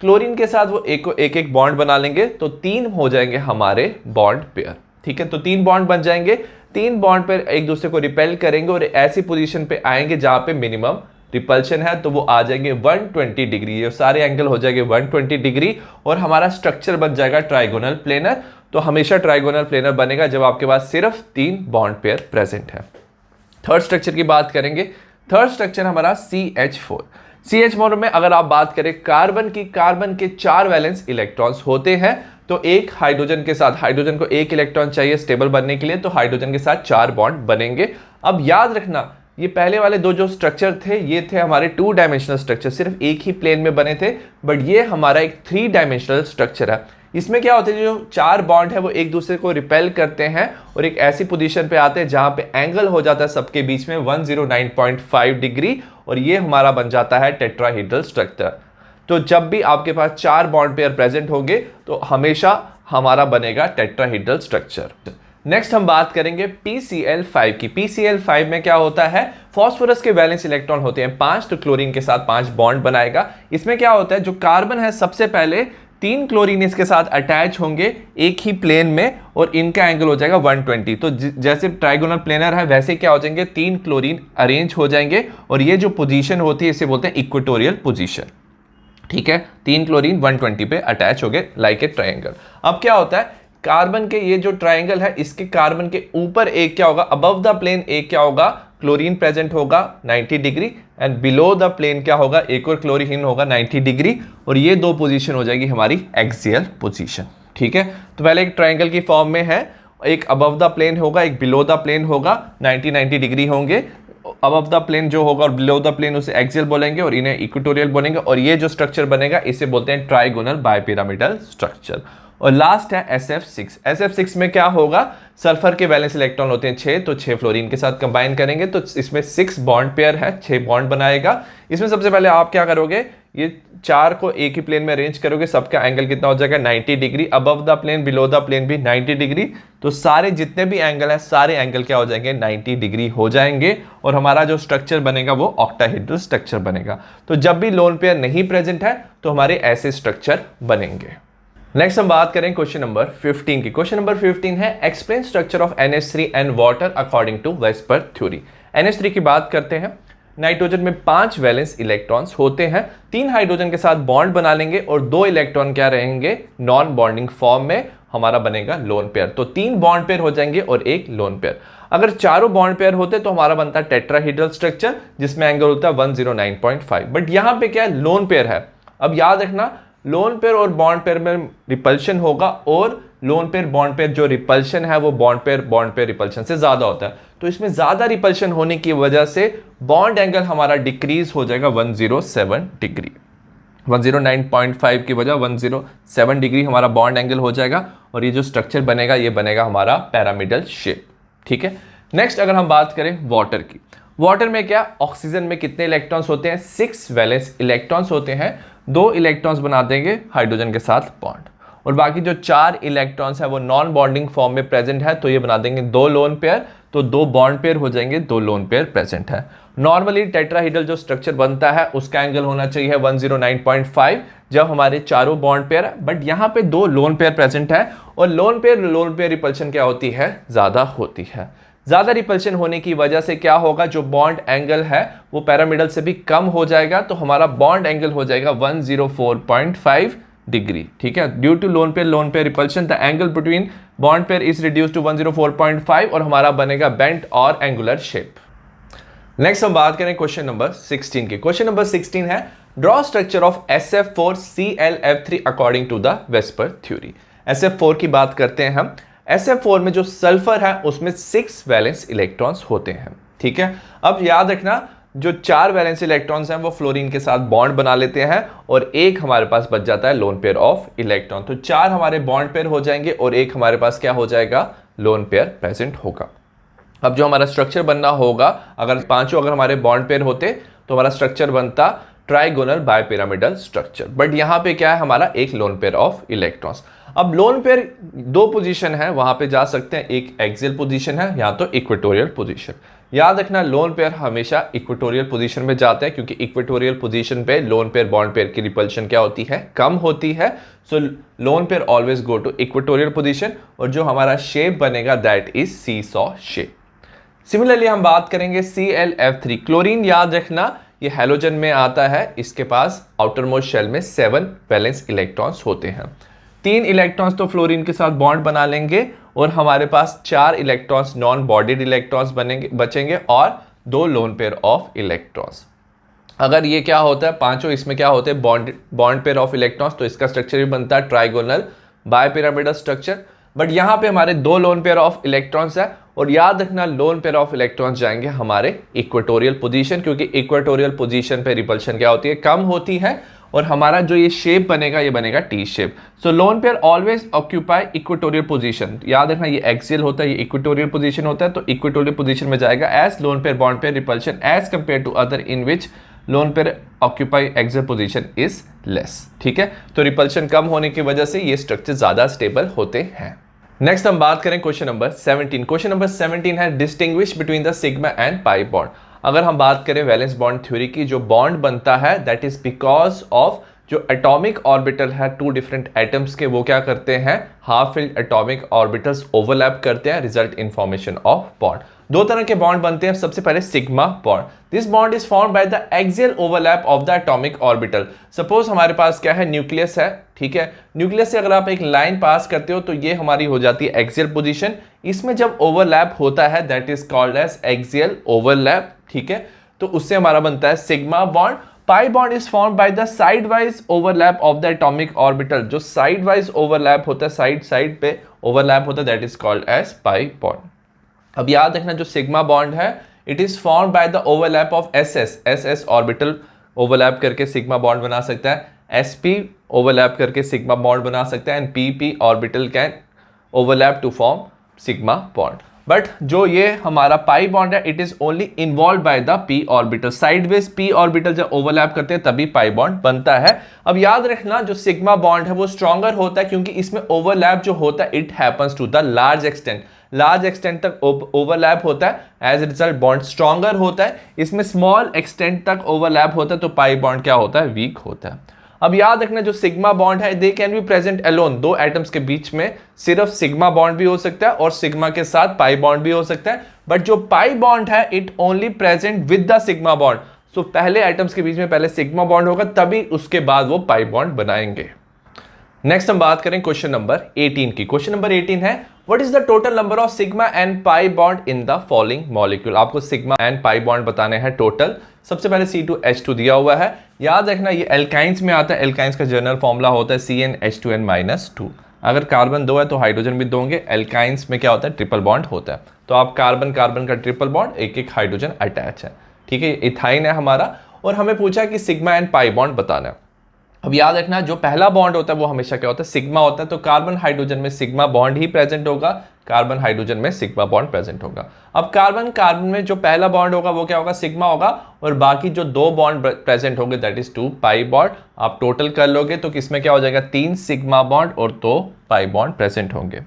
क्लोरीन के साथ वो एक बॉन्ड बना लेंगे, तो 3 हो जाएंगे हमारे बॉन्ड पेयर। ठीक है, तो 3 बॉन्ड बन जाएंगे, 3 बॉन्ड पेयर एक दूसरे को रिपेल करेंगे और ऐसी पोजीशन पे आएंगे जहां पे मिनिमम रिपल्शन है, तो वो आ जाएंगे 120 डिग्री, ये सारे एंगल हो जाएंगे 120 डिग्री, और हमारा स्ट्रक्चर बन जाएगा ट्राइगोनल प्लेनर। तो हमेशा ट्राइगोनल प्लेनर बनेगा जब आपके पास सिर्फ 3 बॉन्ड पेयर प्रेजेंट है। थर्ड स्ट्रक्चर की बात करेंगे। थर्ड स्ट्रक्चर हमारा CH4 में अगर आप बात करें कार्बन के 4 वैलेंस इलेक्ट्रॉन्स होते हैं, तो एक हाइड्रोजन के साथ, हाइड्रोजन को 1 इलेक्ट्रॉन चाहिए स्टेबल बनने के लिए, तो हाइड्रोजन के साथ 4 बॉन्ड बनेंगे। अब याद रखना ये पहले वाले 2 जो स्ट्रक्चर थे ये थे हमारे 2 डायमेंशनल स्ट्रक्चर, सिर्फ एक ही प्लेन में बने थे, बट ये हमारा एक 3 डायमेंशनल स्ट्रक्चर है। इसमें क्या होता है, जो 4 बॉन्ड है वो एक दूसरे को रिपेल करते हैं और एक ऐसी पोजीशन पे आते हैं जहां पे एंगल हो जाता है सबके बीच में 109.5 डिग्री, और ये हमारा बन जाता है टेट्राहेड्रल स्ट्रक्चर। तो जब भी आपके पास 4 बॉन्ड पेयर प्रेजेंट होंगे तो हमेशा हमारा बनेगा टेट्राहेड्रल स्ट्रक्चर। नेक्स्ट हम बात करेंगे PCl5 की। PCl5 में क्या होता है, फास्फोरस के वैलेंस इलेक्ट्रॉन होते हैं 5, तो क्लोरीन के साथ 5 बॉन्ड बनाएगा। इसमें क्या होता है, जो कार्बन है सबसे पहले 3 क्लोरीन इसके साथ अटैच होंगे एक ही प्लेन में, और इनका एंगल हो जाएगा 120। तो जैसे ट्राइगोनल प्लेनर है वैसे क्या हो जाएंगे, 3 क्लोरीन अरेंज हो जाएंगे, और ये जो पोजीशन होती है इसे बोलते हैं इक्वेटोरियल पोजीशन। ठीक है, 3 क्लोरीन 120 पे अटैच हो गए लाइक ए ट्राइंगल। अब क्या होता है, कार्बन के ये जो ट्राइंगल है इसके कार्बन के ऊपर एक क्या होगा, अबव द प्लेन एक क्या होगा, क्लोरीन प्रेजेंट होगा 90 degree, and below the plane क्या होगा, एक और क्लोरीन होगा 90 डिग्री, और ये 2 पोजीशन हो जाएगी हमारी एक्सियल पोजीशन। ठीक है, तो पहले एक ट्राइंगल की फॉर्म में है, एक अबव द प्लेन होगा, एक बिलो द प्लेन होगा, 90 डिग्री होंगे। अबव द प्लेन जो होगा और बिलो द प्लेन उसे एक्सियल बोलेंगे और इन्हें इक्वेटोरियल बोलेंगे, और ये जो स्ट्रक्चर बनेगा इसे बोलते हैं ट्राइगोनल बाइपिरामिडल स्ट्रक्चर। और लास्ट है SF6। SF6 में क्या होगा, सल्फर के वैलेंस इलेक्ट्रॉन होते हैं 6, तो 6 फ्लोरीन के साथ कंबाइन करेंगे तो इसमें 6 बॉन्ड पेयर है, 6 बॉन्ड बनाएगा। इसमें सबसे पहले आप क्या करोगे, ये चार को एक ही प्लेन में अरेंज करोगे, सबका एंगल कितना हो जाएगा 90 degree, above the plane below the plane भी 90 डिग्री, तो सारे जितने भी एंगल है सारे एंगल क्या हो जाएंगे 90 डिग्री हो जाएंगे, और हमारा जो स्ट्रक्चर बनेगा वो ऑक्टाहेड्रल स्ट्रक्चर बनेगा। तो जब भी लोन पेयर नहीं प्रेजेंट है तो हमारे ऐसे स्ट्रक्चर बनेंगे। नेक्स्ट हम बात करें क्वेश्चन नंबर 15 की। क्वेश्चन नंबर 15 है explain structure of NH3 and water according to VSEPR theory. NH3 की बात करते हैं। नाइट्रोजन में 5 वैलेंस इलेक्ट्रॉन्स होते हैं, 3 हाइड्रोजन के साथ बॉन्ड बना लेंगे और 2 इलेक्ट्रॉन क्या रहेंगे नॉन बॉन्डिंग फॉर्म में, हमारा बनेगा लोन पेयर। तो 3 बॉन्ड पेयर हो जाएंगे और 1 लोन पेयर। अगर चारों बॉन्ड पेयर होते तो हमारा बनता है टेट्राहेड्रल स्ट्रक्चर जिसमें एंगल होता है 109.5। बट यहां पे क्या है लोन पेयर है। अब याद रखना लोन पेयर और बॉन्ड पेयर में रिपल्शन होगा, और लोन पेयर बॉन्ड पेयर जो रिपल्शन है वो बॉन्ड पेयर रिपल्शन से ज्यादा होता है। तो इसमें ज्यादा रिपल्शन होने की वजह से बॉन्ड एंगल हमारा डिक्रीज हो जाएगा 107 डिग्री। 109.5 की वजह 107 डिग्री हमारा बॉन्ड एंगल हो जाएगा, और ये जो स्ट्रक्चर बनेगा ये बनेगा हमारा पिरामिडल शेप। ठीक है। नेक्स्ट अगर हम बात करें वाटर की, वाटर में क्या ऑक्सीजन में कितने इलेक्ट्रॉन्स होते हैं 6 वैलेंस इलेक्ट्रॉन्स होते हैं, 2 इलेक्ट्रॉन्स बना देंगे हाइड्रोजन के साथ बॉन्ड, और बाकी जो 4 इलेक्ट्रॉन्स है वो नॉन बॉन्डिंग फॉर्म में प्रेजेंट है, तो ये बना देंगे 2 लोन पेयर, तो 2 बॉन्ड पेयर हो जाएंगे, 2 लोन पेयर प्रेजेंट है। नॉर्मली टेट्राहेड्रल जो स्ट्रक्चर बनता है उसका एंगल होना चाहिए 109.5 जब हमारे चारों बॉन्ड पेयर है, बट यहाँ पे 2 लोन पेयर प्रेजेंट है, और लोन पेयर रिपल्शन क्या होती है ज्यादा होती है। ज्यादा रिपल्शन होने की वजह से क्या होगा जो बॉन्ड एंगल है वो पिरामिडल से भी कम हो जाएगा, तो हमारा बॉन्ड एंगल हो जाएगा 104.5 डिग्री। ठीक है। Due to lone pair repulsion the angle between bond pair is reduce to 104.5 और हमारा बनेगा बेंट और एंगुलर शेप। नेक्स्ट हम बात करें क्वेश्चन नंबर 16 की। क्वेश्चन नंबर 16 है draw structure of SF4ClF3 according to the VSEPR theory. SF4 की बात करते हैं हम। SF4 में जो सल्फर है उसमें 6 वैलेंस इलेक्ट्रॉन्स होते हैं। ठीक है। अब याद रखना जो 4 वैलेंस इलेक्ट्रॉन्स हैं वो फ्लोरीन के साथ बॉन्ड बना लेते हैं, और 1 हमारे पास बच जाता है लोन पेयर ऑफ इलेक्ट्रॉन। तो 4 हमारे बॉन्ड पेयर हो जाएंगे और 1 हमारे पास क्या हो जाएगा लोन पेयर प्रेजेंट होगा। अब जो हमारा स्ट्रक्चर बनना होगा, अगर पांचों अगर हमारे बॉन्ड पेयर होते तो हमारा स्ट्रक्चर बनता ट्राइगोनल बायपिरामिडल स्ट्रक्चर, बट यहां पे क्या है हमारा 1 लोन पेयर ऑफ इलेक्ट्रॉन्स। अब लोन पेयर 2 पोजीशन है, वहां पे जा सकते हैं, एक एक्सियल पोजीशन है या तो इक्वेटोरियल पोजीशन। याद रखना लोन पेयर हमेशा इक्वेटोरियल पोजीशन में जाते हैं, क्योंकि इक्वेटोरियल पोजीशन पे लोन पेयर बॉन्ड पेयर की रिपल्शन क्या होती है कम होती है। So lone pair always go to equatorial position, और जो हमारा शेप बनेगा that is seesaw shape. Similarly हम बात करेंगे ClF3 क्लोरीन। याद रखना ये हैलोजन में आता है, इसके पास आउटर मोस्ट शेल में 7 वैलेंस इलेक्ट्रॉन्स होते हैं। 3 इलेक्ट्रॉन्स तो फ्लोरीन के साथ बॉन्ड बना लेंगे, और हमारे पास 4 इलेक्ट्रॉन्स नॉन बॉडीड इलेक्ट्रॉन्स बचेंगे, और 2 लोन पेयर ऑफ इलेक्ट्रॉन्स। अगर ये क्या होता है पांचों इसमें क्या होते हैं बॉन्ड पेयर ऑफ इलेक्ट्रॉन्स, तो इसका स्ट्रक्चर भी बनता है ट्राइगोनल बायपिरामिडल स्ट्रक्चर। बट यहाँ पे हमारे 2 लोन पेयर ऑफ इलेक्ट्रॉन्स है, और याद रखना लोन पेयर ऑफ इलेक्ट्रॉन्स जाएंगे हमारे इक्वेटोरियल पोजीशन, क्योंकि इक्वेटोरियल पोजीशन पे रिपल्शन क्या होती है कम होती है, और हमारा जो ये शेप बनेगा ये बनेगा T shape. So lone pair always occupy equatorial position. याद रखना ये एक्सियल होता है, ये इक्वेटोरियल पोजीशन होता है, तो इक्वेटोरियल पोजीशन में जाएगा as lone pair bond pair repulsion as compare to other in which lone pair occupy axial position is less. ठीक है। तो रिपल्शन कम होने की वजह से ये स्ट्रक्चर ज्यादा स्टेबल होते हैं। नेक्स्ट हम बात करें क्वेश्चन नंबर 17। क्वेश्चन नंबर 17 है distinguish between the sigma and pi bond. अगर हम बात करें वैलेंस बॉन्ड थ्योरी की, जो बॉन्ड बनता है दैट इज बिकॉज ऑफ जो एटॉमिक ऑर्बिटल है 2 डिफरेंट एटम्स के, वो क्या करते हैं half filled atomic orbitals overlap करते हैं, result in formation of bond. 2 तरह के बॉन्ड बनते हैं। सबसे पहले sigma bond, this bond is formed by the axial overlap of the atomic orbital. Suppose हमारे पास क्या है न्यूक्लियस है, ठीक है, न्यूक्लियस से अगर आप एक लाइन पास करते हो तो ये हमारी हो जाती है एक्सियल पोजीशन। इसमें जब ओवरलैप होता है that is called as axial overlap. ठीक है। तो उससे हमारा बनता है sigma bond. Pi bond is formed by the side wise overlap of the atomic orbital. जो साइड वाइज ओवरलैप होता है, साइड पे ओवरलैप होता है, that is called as pi bond. अब याद रखना जो सिग्मा बॉन्ड है it is formed by the overlap of s orbital overlap करके सिग्मा बॉन्ड बना सकता है, sp ओवरलैप करके सिग्मा बॉन्ड बना सकता है, and pp orbital can overlap to form sigma bond. But जो ये हमारा पाई बॉन्ड है it is only involve by the p orbital, sideways p orbital जब ओवरलैप करते हैं तभी पाई बॉन्ड बनता है। अब याद रखना जो सिग्मा बॉन्ड है वो स्ट्रॉन्गर होता है क्योंकि इसमें ओवरलैप जो होता है it happens to the large extent, large extent तक ओवरलैप होता है, as a result bond stronger होता है। इसमें स्मॉल एक्सटेंट तक ओवरलैप होता है तो पाई बॉन्ड क्या होता है, वीक होता है। अब याद रखना जो सिग्मा बॉन्ड है they can be present alone, दो एटम्स के बीच में सिर्फ सिग्मा बॉन्ड भी हो सकता है और सिग्मा के साथ पाई बॉन्ड भी हो सकता है, बट जो पाई बॉन्ड है it only present with the sigma bond. So पहले एटम्स के बीच में पहले सिग्मा बॉन्ड होगा तभी उसके बाद वो पाई बॉन्ड बनाएंगे। नेक्स्ट हम बात करें क्वेश्चन नंबर 18 की। क्वेश्चन नंबर 18 है what is the total number of sigma and pi bond in the following molecule. आपको सिग्मा एंड पाई बॉन्ड बताने हैं टोटल। सबसे पहले C2H2 दिया हुआ है, याद रखना ये एल्काइंस में आता है, एल्काइंस का जनरल फॉर्मूला होता है CnH2n-2। अगर कार्बन 2 है तो हाइड्रोजन भी 2 होंगे, एल्काइंस में क्या होता है ट्रिपल बॉन्ड होता है, तो आप कार्बन कार्बन का ट्रिपल बॉन्ड, एक एक हाइड्रोजन अटैच है, ठीक है। इथाइन है हमारा और हमें पूछा कि सिग्मा एंड पाई बॉन्ड बताना है। अब याद रखना जो पहला बॉन्ड होता है वो हमेशा क्या होता है, सिग्मा होता है, तो कार्बन हाइड्रोजन में सिग्मा बॉन्ड ही प्रेजेंट होगा, कार्बन हाइड्रोजन में सिग्मा बॉन्ड प्रेजेंट होगा। अब कार्बन कार्बन में जो पहला बॉन्ड होगा वो क्या होगा, सिग्मा होगा, और बाकी जो दो बॉन्ड प्रेजेंट होंगे दैट इज 2 पाई बॉन्ड। आप टोटल कर लोगे तो किसमें क्या हो जाएगा, 3 सिग्मा बॉन्ड और 2 पाई बॉन्ड प्रेजेंट होंगे।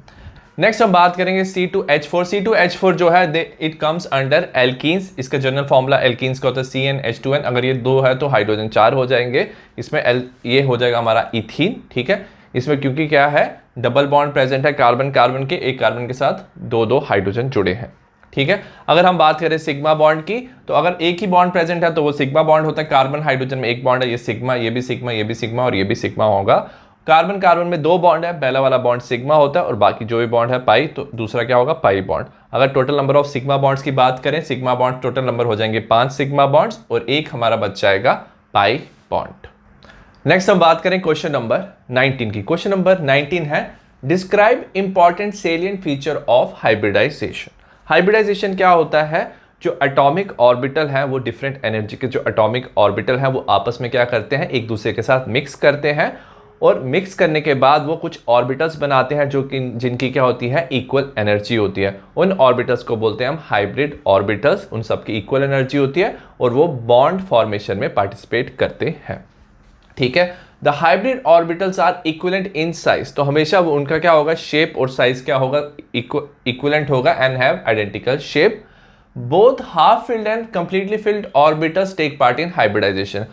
नेक्स्ट हम बात करेंगे C2H4। C2H4 जो है इट कम्स अंडर एल्कीन्स, इसका जनरल फॉर्मूला एल्कीन्स का होता है CnH2n। अगर ये 2 है तो हाइड्रोजन 4 हो जाएंगे, इसमें ये हो जाएगा हमारा इथीन, ठीक है। इसमें क्योंकि क्या है डबल बॉन्ड प्रेजेंट है कार्बन कार्बन के, एक कार्बन के साथ 2 हाइड्रोजन जुड़े हैं, ठीक है। अगर हम बात करें सिग्मा बॉन्ड की तो अगर एक ही बॉन्ड प्रेजेंट है तो वो सिग्मा बॉन्ड होता है, कार्बन हाइड्रोजन में एक बॉन्ड है, ये सिग्मा, ये भी सिग्मा, ये भी सिग्मा और ये भी सिग्मा होगा। कार्बन कार्बन में 2 बॉन्ड है, पहला वाला बॉन्ड सिग्मा होता है और बाकी जो भी बॉन्ड है पाई, तो दूसरा क्या होगा पाई बॉन्ड। अगर total number of sigma bonds की बात करें, सिग्मा बॉन्ड टोटल नंबर हो जाएंगे 5 सिग्मा बॉन्ड्स और एक हमारा बच जाएगा पाई बॉन्ड। नेक्स्ट हम बात करें क्वेश्चन नंबर 19 की। क्वेश्चन नंबर 19 है describe important salient feature of hybridization. Hybridization क्या होता है, जो एटॉमिक ऑर्बिटल है वो डिफरेंट एनर्जी के जो एटॉमिक ऑर्बिटल है वो आपस में क्या करते हैं, एक दूसरे के साथ मिक्स करते हैं और मिक्स करने के बाद वो कुछ ऑर्बिटल्स बनाते हैं जो कि जिनकी क्या होती है इक्वल एनर्जी होती है। उन ऑर्बिटल्स को बोलते हैं हम हाइब्रिड ऑर्बिटल्स, उन सबकी इक्वल एनर्जी होती है और वो बॉन्ड फॉर्मेशन में पार्टिसिपेट करते हैं, ठीक है। The hybrid orbitals are equivalent in size, तो हमेशा वो उनका क्या होगा शेप और साइज क्या होगा इक्विवेलेंट होगा and have identical shape. Both half filled and completely filled orbitals take part in hybridization.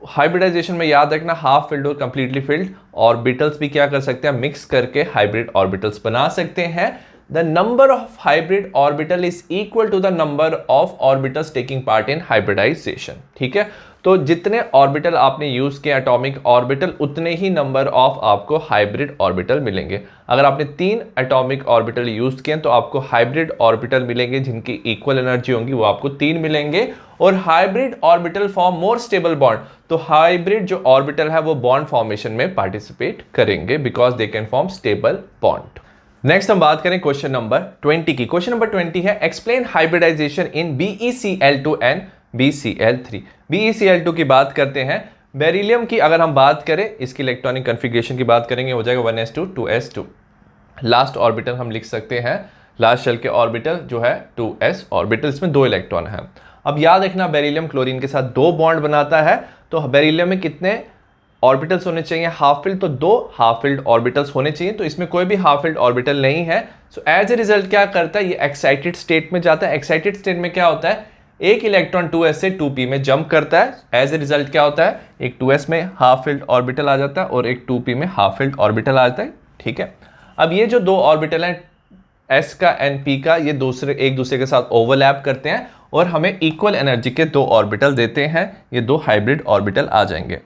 Hybridization में याद रखना हाफ फिल्ड और कंप्लीटली फिल्ड ऑर्बिटल्स भी क्या कर सकते हैं, मिक्स करके हाइब्रिड ऑर्बिटल्स बना सकते हैं। The number of hybrid orbital is equal to the number of orbitals taking part in hybridization, ठीक है। तो जितने ऑर्बिटल आपने यूज किए एटॉमिक ऑर्बिटल उतने ही नंबर ऑफ आपको हाइब्रिड ऑर्बिटल मिलेंगे। अगर आपने 3 एटॉमिक ऑर्बिटल यूज किए तो आपको हाइब्रिड ऑर्बिटल मिलेंगे जिनकी इक्वल एनर्जी होंगी, वो आपको 3 मिलेंगे। और hybrid orbital form more stable bond, तो हाइब्रिड जो ऑर्बिटल है वो बॉन्ड फॉर्मेशन में पार्टिसिपेट करेंगे because they can form stable bond. Next हम बात करें क्वेश्चन नंबर 20 की। क्वेश्चन नंबर 20 है explain hybridisation in BeCl2 and BeCl3। BeCl2 की बात करते हैं, बेरिलियम की अगर हम बात करें इसकी इलेक्ट्रॉनिक कॉन्फ़िगरेशन की बात करेंगे हो जाएगा 1s2 2s2। लास्ट ऑर्बिटल हम लिख सकते हैं, लास्ट शेल के ऑर्बिटल जो है 2s ऑर्बिटल, इसमें 2 इलेक्ट्रॉन हैं। अब याद रखना बेरिलियम क्लोरीन के साथ 2 बॉन्ड बनाता है, तो बेरिलियम में कितने ऑर्बिटल्स होने चाहिए, हाफ फिल्ड, तो 2 हाफ फिल्ड ऑर्बिटल्स होने चाहिए, तो इसमें कोई भी हाफ फिल्ड ऑर्बिटल नहीं है। सो एज ए रिजल्ट क्या करता है, ये एक्साइटेड स्टेट में जाता है। एक्साइटेड स्टेट में क्या होता है, एक इलेक्ट्रॉन 2s से 2p में जंप करता है। एज ए रिजल्ट क्या होता है, एक 2s में हाफ फिल्ड ऑर्बिटल आ जाता है और एक 2p में हाफ फिल्ड ऑर्बिटल आ जाता है, ठीक है। अब ये जो 2 ऑर्बिटल हैं s का एंड p का, ये एक दूसरे के साथ ओवरलैप करते हैं और हमें इक्वल एनर्जी के 2 ऑर्बिटल देते हैं, ये 2 हाइब्रिड ऑर्बिटल आ जाएंगे।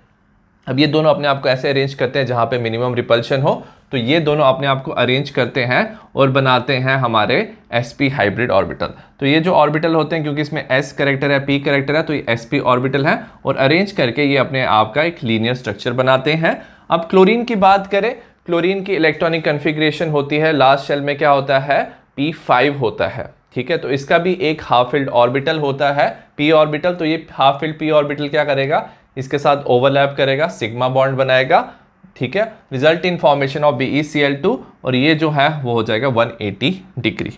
अब ये दोनों अपने आप को ऐसे अरेंज करते हैं जहां पे मिनिमम रिपल्शन हो, तो ये दोनों अपने आप को अरेंज करते हैं और बनाते हैं हमारे sp हाइब्रिड ऑर्बिटल। तो ये जो ऑर्बिटल होते हैं क्योंकि इसमें s कैरेक्टर है p कैरेक्टर है, तो ये sp ऑर्बिटल है और अरेंज करके ये अपने आप का एक लीनियर स्ट्रक्चर बनाते हैं। अब क्लोरीन की बात करें, क्लोरीन की इलेक्ट्रॉनिक कन्फिग्रेशन होती है, लास्ट शेल में क्या होता है p5 होता है, ठीक है। तो इसका भी एक हाफ फिल्ड ऑर्बिटल होता है p ऑर्बिटल, तो ये हाफ फिल्ड p ऑर्बिटल क्या करेगा, इसके साथ ओवरलैप करेगा, सिग्मा बॉन्ड बनाएगा, ठीक है। Result in formation of BeCl2 और ये जो है वो हो जाएगा 180 डिग्री।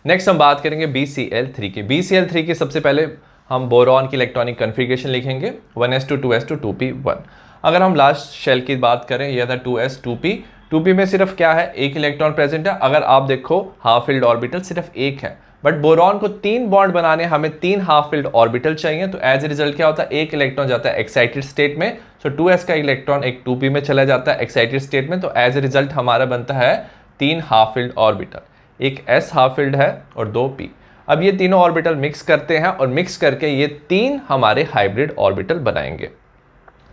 नेक्स्ट हम बात करेंगे BCl3 की। BCl3 की सबसे पहले हम बोरॉन की इलेक्ट्रॉनिक कन्फिग्रेशन लिखेंगे 1s2 2s2 2p1। अगर हम लास्ट शेल की बात करें, यह था 2s 2p। 2p में सिर्फ क्या है, एक इलेक्ट्रॉन प्रेजेंट है। अगर आप देखो हाफ फिल्ड ऑर्बिटल सिर्फ एक है, बट बोरॉन को 3 बॉन्ड बनाने हमें 3 हाफ फिल्ड ऑर्बिटल चाहिए। तो एज ए रिजल्ट क्या होता है, एक इलेक्ट्रॉन जाता है एक्साइटेड स्टेट में। सो 2s का इलेक्ट्रॉन एक 2p में चला जाता है एक्साइटेड स्टेट में। तो एज ए रिजल्ट हमारा बनता है 3 हाफ फिल्ड ऑर्बिटल, एक s हाफ फिल्ड है और 2 p। अब ये तीनों ऑर्बिटल मिक्स करते हैं और मिक्स करके ये 3 हमारे हाइब्रिड ऑर्बिटल बनाएंगे।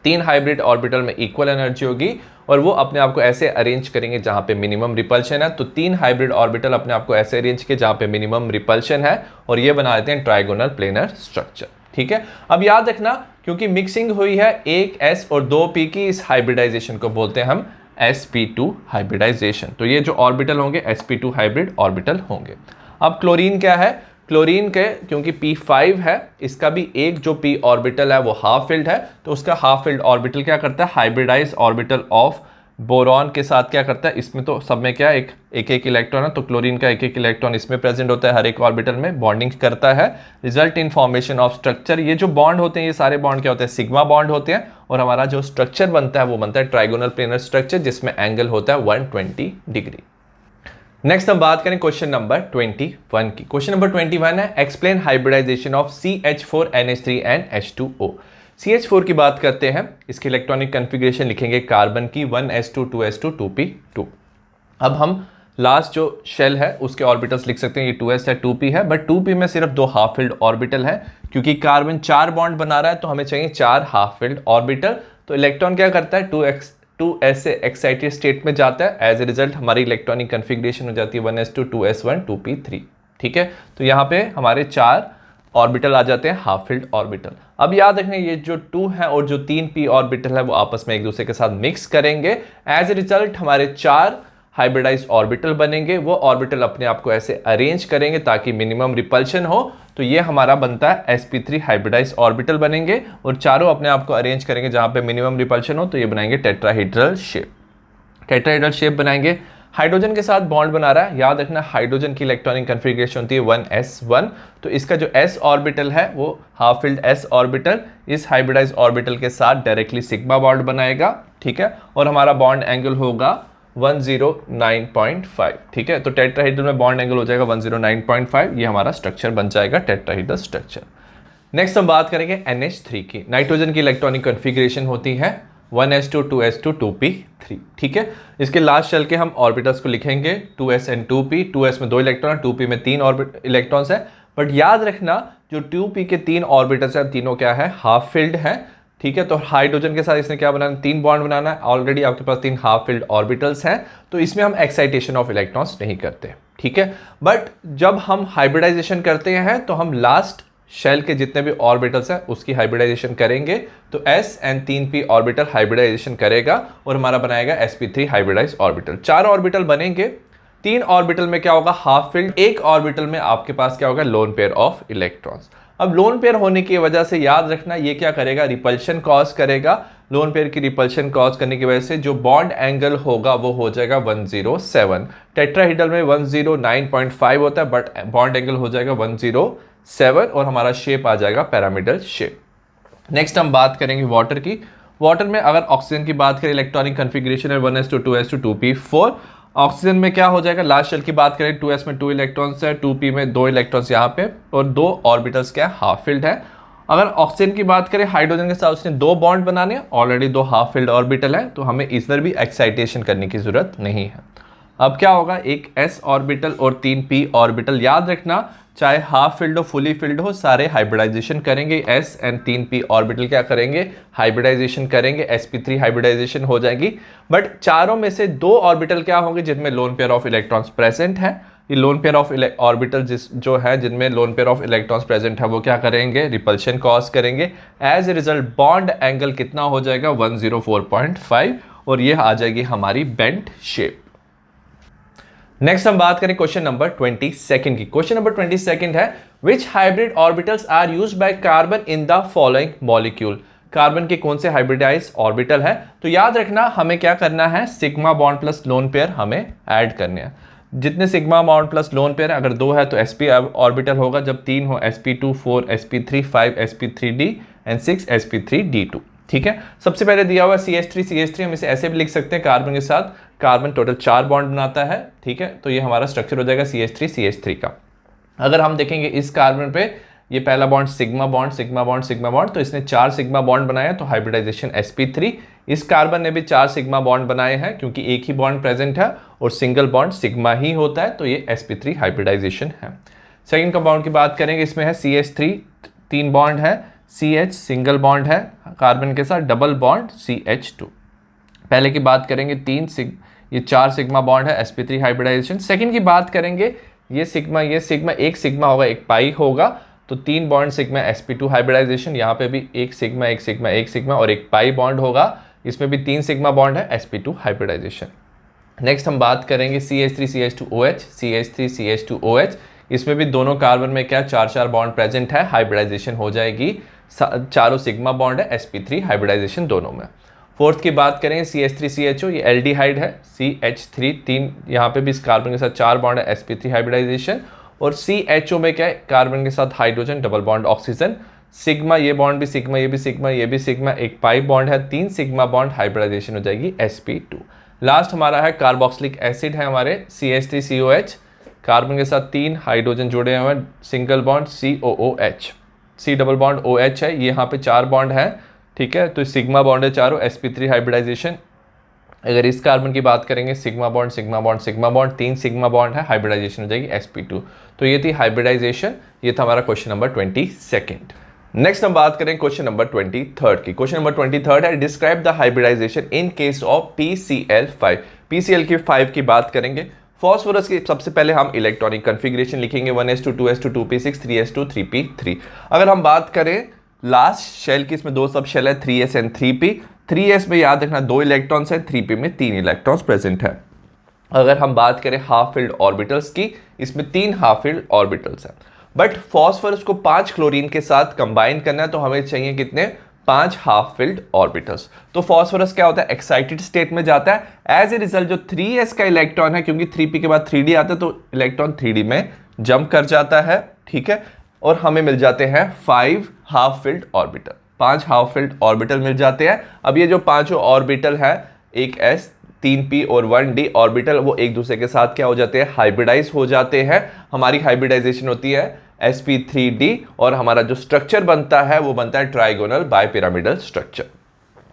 3 हाइब्रिड ऑर्बिटल में इक्वल एनर्जी होगी और वो अपने आप को ऐसे अरेंज करेंगे जहां पे मिनिमम रिपल्शन है। तो 3 हाइब्रिड ऑर्बिटल अपने आप को ऐसे अरेंज किए जहां पे मिनिमम रिपल्शन है और ये बना देते हैं ट्राइगोनल प्लेनर स्ट्रक्चर। ठीक है, अब याद रखना क्योंकि मिक्सिंग हुई है एक s और 2 p की, इस हाइब्रिडाइजेशन को बोलते हैं हम sp2 हाइब्रिडाइजेशन। तो ये जो ऑर्बिटल होंगे sp2 हाइब्रिड ऑर्बिटल होंगे। अब क्लोरीन क्या है, क्लोरीन के क्योंकि p5 है, इसका भी एक जो p ऑर्बिटल है वो हाफ फिल्ड है। तो उसका हाफ फिल्ड ऑर्बिटल क्या करता है, हाइब्रिडाइज ऑर्बिटल ऑफ बोरॉन के साथ क्या करता है, इसमें तो सब में क्या एक एक इलेक्ट्रॉन है। तो क्लोरीन का एक इलेक्ट्रॉन इसमें प्रेजेंट होता है, हर एक ऑर्बिटल में बॉन्डिंग करता है, result in formation of structure. ये जो बॉन्ड होते हैं, ये सारे बॉन्ड क्या होते हैं, सिग्मा बॉन्ड होते हैं और हमारा जो स्ट्रक्चर बनता है वो बनता है ट्राइगोनल प्लेनर स्ट्रक्चर, जिसमें एंगल होता है 120 डिग्री। नेक्स्ट हम बात करें क्वेश्चन नंबर 21 की। क्वेश्चन नंबर 21 है explain hybridisation of CH4NH3 and H2O। CH4 की बात करते हैं, इसकी इलेक्ट्रॉनिक कन्फिग्रेशन लिखेंगे कार्बन की 1s2 2s2 2p2। अब हम लास्ट जो शेल है उसके ऑर्बिटल्स लिख सकते हैं, ये 2s है 2p है, बट 2p में सिर्फ 2 हाफ फिल्ड ऑर्बिटल है। क्योंकि कार्बन 4 बॉन्ड बना रहा है तो हमें चाहिए 4 हाफ फिल्ड ऑर्बिटल। तो इलेक्ट्रॉन क्या करता है, 2s से एक्साइटेड स्टेट में जाता है। एज ए रिजल्ट हमारी इलेक्ट्रॉनिक कन्फिग्रेशन हो जाती है 1s2 2s1 2p3। ठीक है, तो यहाँ पे हमारे 4 ऑर्बिटल आ जाते हैं हाफ फिल्ड ऑर्बिटल। अब याद रखना ये जो 2 है और जो 3p ऑर्बिटल है वो आपस में एक दूसरे के साथ मिक्स करेंगे। एज ए रिजल्ट हमारे 4 हाइब्रिडाइज ऑर्बिटल बनेंगे। वो ऑर्बिटल अपने आप को ऐसे अरेंज करेंगे ताकि मिनिमम रिपल्शन हो। तो ये हमारा बनता है sp3 हाइब्रिडाइज ऑर्बिटल बनेंगे और चारों अपने आप को अरेंज करेंगे जहां पे मिनिमम रिपल्शन हो। तो ये बनाएंगे टेट्राहेड्रल शेप। टेट्राहेड्रल शेप बनाएंगे, हाइड्रोजन के साथ बॉन्ड बना रहा है। याद रखना हाइड्रोजन की इलेक्ट्रॉनिक कन्फिग्रेशन होती है 1s1। तो इसका जो s ऑर्बिटल है वो हाफ फिल्ड s ऑर्बिटल इस हाइब्रिडाइज ऑर्बिटल के साथ डायरेक्टली सिग्मा बॉन्ड बनाएगा। ठीक है, और हमारा बॉन्ड एंगल होगा 109.5। ठीक है, तो टेट्राहेड्रल में बॉन्ड एंगल हो जाएगा 109.5। ये हमारा स्ट्रक्चर बन जाएगा टेट्राहेड्रल स्ट्रक्चर। नेक्स्ट हम बात करेंगे NH3 की। नाइट्रोजन की इलेक्ट्रॉनिक कन्फिग्रेशन होती है 1s2 2s2 2p3। ठीक है, इसके लास्ट शेल के हम ऑर्बिटल्स को लिखेंगे 2s एंड 2p। 2s में 2 इलेक्ट्रॉन, 2p में 3 इलेक्ट्रॉन्स है। बट याद रखना जो 2p के 3 ऑर्बिटल्स हैं तीनों क्या है, हाफ फिल्ड है। ठीक है, तो हाइड्रोजन के साथ इसने क्या बनाना, 3 बॉन्ड बनाना है। ऑलरेडी आपके पास 3 हाफ फिल्ड ऑर्बिटल्स हैं, तो इसमें हम एक्साइटेशन ऑफ इलेक्ट्रॉन्स नहीं करते। ठीक है, बट जब हम हाइब्रिडाइजेशन करते हैं तो हम लास्ट शेल के जितने भी ऑर्बिटल्स हैं उसकी हाइब्रिडाइजेशन करेंगे। तो s and 3p orbital hybridisation करेगा और हमारा बनाएगा sp3 हाइब्रिडाइज ऑर्बिटल। 4 ऑर्बिटल बनेंगे, 3 ऑर्बिटल में क्या होगा, हाफ फिल्ड। एक ऑर्बिटल में आपके पास क्या होगा, लोन पेयर ऑफ इलेक्ट्रॉन्स। अब लोन पेयर होने की वजह से याद रखना ये क्या करेगा, रिपल्शन कॉज करेगा। लोन पेयर की रिपल्शन कॉज करने की वजह से जो बॉन्ड एंगल होगा वो हो जाएगा 107। टेट्राहेड्रल में 109.5 होता है, बट बॉन्ड एंगल हो जाएगा 107 और हमारा शेप आ जाएगा पिरामिडल शेप। नेक्स्ट हम बात करेंगे वाटर की। वाटर में अगर ऑक्सीजन की बात करें, इलेक्ट्रॉनिक कन्फिग्रेशन है 1s2 2s2 2p4। ऑक्सीजन में क्या हो जाएगा, लास्ट शेल की बात करें 2s में 2 इलेक्ट्रॉन्स है, 2p में 2 इलेक्ट्रॉन्स यहाँ पे और 2 ऑर्बिटल्स क्या हाफ फिल्ड है। अगर ऑक्सीजन की बात करें, हाइड्रोजन के साथ उसने 2 बॉन्ड बनाने, ऑलरेडी 2 हाफ फिल्ड ऑर्बिटल है, तो हमें इधर भी एक्साइटेशन करने की जरूरत नहीं है। अब क्या होगा, एक s ऑर्बिटल और 3p ऑर्बिटल। याद रखना चाहे हाफ फिल्ड हो फुली फिल्ड हो, सारे हाइब्रिडाइजेशन करेंगे। s एंड 3p ऑर्बिटल क्या करेंगे, हाइब्रिडाइजेशन करेंगे, sp3 हाइब्रिडाइजेशन हो जाएगी। बट चारों में से 2 ऑर्बिटल क्या होंगे जिनमें lone pair of electrons present है। ये लोन पेयर ऑफ ऑर्बिटल जो है जिनमें lone pair of electrons present है वो क्या करेंगे, रिपल्शन कॉज करेंगे। As a result bond angle कितना हो जाएगा, 104.5 और ये आ जाएगी हमारी बेंट शेप। नेक्स्ट हम बात करें क्वेश्चन नंबर 22 की। क्वेश्चन नंबर 22 है which hybrid orbitals are used by carbon in the following molecule. Carbon के कौन से हाइब्रिडाइज ऑर्बिटल है। तो याद रखना हमें क्या करना है, sigma bond plus lone pair हमें ऐड करने हैं। जितने sigma bond plus lone pair है, अगर 2 है तो sp ऑर्बिटल होगा, जब 3 हो sp2 4 sp3 5 sp3d and 6 sp3d2। ठीक है, सबसे पहले दिया हुआ CH3 हम इसे ऐसे भी लिख सकते हैं, कार्बन के साथ कार्बन टोटल 4 बॉन्ड बनाता है। ठीक है, तो ये हमारा स्ट्रक्चर हो जाएगा CH3 का। अगर हम देखेंगे इस कार्बन पे, ये पहला bond sigma bond sigma bond sigma bond, तो इसने 4 सिग्मा बॉन्ड बनाया, तो हाइब्रिडाइजेशन sp3। इस कार्बन ने भी 4 सिग्मा बॉन्ड बनाए हैं, क्योंकि एक ही बॉन्ड प्रेजेंट है और सिंगल बॉन्ड सिग्मा ही होता है, तो ये sp3 हाइब्रिडाइजेशन है। सेकेंड कंपाउंड की बात करेंगे, इसमें है CH3 3 बॉन्ड है, CH सिंगल बॉन्ड है कार्बन के साथ, डबल बॉन्ड CH2। पहले की बात करेंगे ये 4 सिग्मा बॉन्ड है, sp3 हाइब्रिडाइजेशन। सेकेंड की बात करेंगे, ये सिग्मा एक सिग्मा होगा एक पाई होगा, तो 3 बॉन्ड सिग्मा sp2 हाइब्रिडाइजेशन। यहाँ पे भी एक सिग्मा और एक पाई बॉन्ड होगा, इसमें भी 3 सिग्मा बॉन्ड है, sp2 हाइब्रिडाइजेशन। नेक्स्ट हम बात करेंगे CH3CH2OH, इसमें भी दोनों कार्बन में क्या 4 बॉन्ड प्रेजेंट है, हाइब्रिडाइजेशन हो जाएगी, चारों सिग्मा बॉन्ड है, sp3 हाइब्रिडाइजेशन दोनों में। फोर्थ की बात करें CH3CHO, ये एल्डिहाइड है, CH3 3, यहाँ पे भी इस कार्बन के साथ 4 बॉन्ड है, sp3 हाइब्रिडाइजेशन। और CHO में क्या है, कार्बन के साथ hydrogen double bond oxygen, sigma ये बॉन्ड भी सिग्मा, ये भी सिग्मा, ये भी सिग्मा, एक पाई बॉन्ड है, 3 सिग्मा बॉन्ड, हाइब्रिडाइजेशन हो जाएगी sp2। लास्ट हमारा है कार्बोक्सिलिक एसिड है हमारे CH3COH, कार्बन के साथ 3 हाइड्रोजन जुड़े हुए हैं, single bond COOH, C double bond OH है, ये यहाँ पे 4 बॉन्ड है। ठीक है, तो सिग्मा बॉन्ड है चारों, sp3 हाइब्रिडाइजेशन। अगर इस कार्बन की बात करेंगे, सिग्मा बॉन्ड 3 सिग्मा बॉन्ड है, हाइब्रिडाइजेशन हो जाएगी sp2। तो ये थी हाइब्रिडाइजेशन, ये था हमारा क्वेश्चन नंबर 22। नेक्स्ट हम बात करें क्वेश्चन नंबर 23 की। क्वेश्चन नंबर 23 है, describe the hybridization in case of PCl5। PCl की 5 की बात करेंगे। फॉस्फोरस की सबसे पहले हम इलेक्ट्रॉनिक कन्फिग्रेशन लिखेंगे, 1s2 2s2 2p6 3s2 3p3। अगर हम बात करें लास्ट शेल की, इसमें 2 सब शेल है, 3s एंड 3p। 3s में याद रखना 2 इलेक्ट्रॉन्स हैं, 3p में 3 इलेक्ट्रॉन्स प्रेजेंट है। अगर हम बात करें हाफ फिल्ड ऑर्बिटल्स की, इसमें 3 हाफ फिल्ड ऑर्बिटल्स हैं। बट फॉस्फोरस को 5 क्लोरीन के साथ कंबाइन करना है, तो हमें चाहिए कितने, 5 हाफ फिल्ड ऑर्बिटल्स। तो फॉस्फोरस क्या होता है, एक्साइटेड स्टेट में जाता है। एज ए रिजल्ट जो 3s का इलेक्ट्रॉन है, क्योंकि 3p के बाद 3d आता है, तो इलेक्ट्रॉन 3d में जंप कर जाता है। ठीक है, और हमें मिल जाते हैं 5 half filled orbital, 5 half filled orbital मिल जाते हैं। अब ये जो 5 ऑर्बिटल है, एक s 3p और 1d ऑर्बिटल, वो एक दूसरे के साथ क्या हो जाते हैं, हाइब्रिडाइज हो जाते हैं। हमारी हाइब्रिडाइजेशन होती है sp3d, और हमारा जो स्ट्रक्चर बनता है वो बनता है trigonal bipyramidal structure.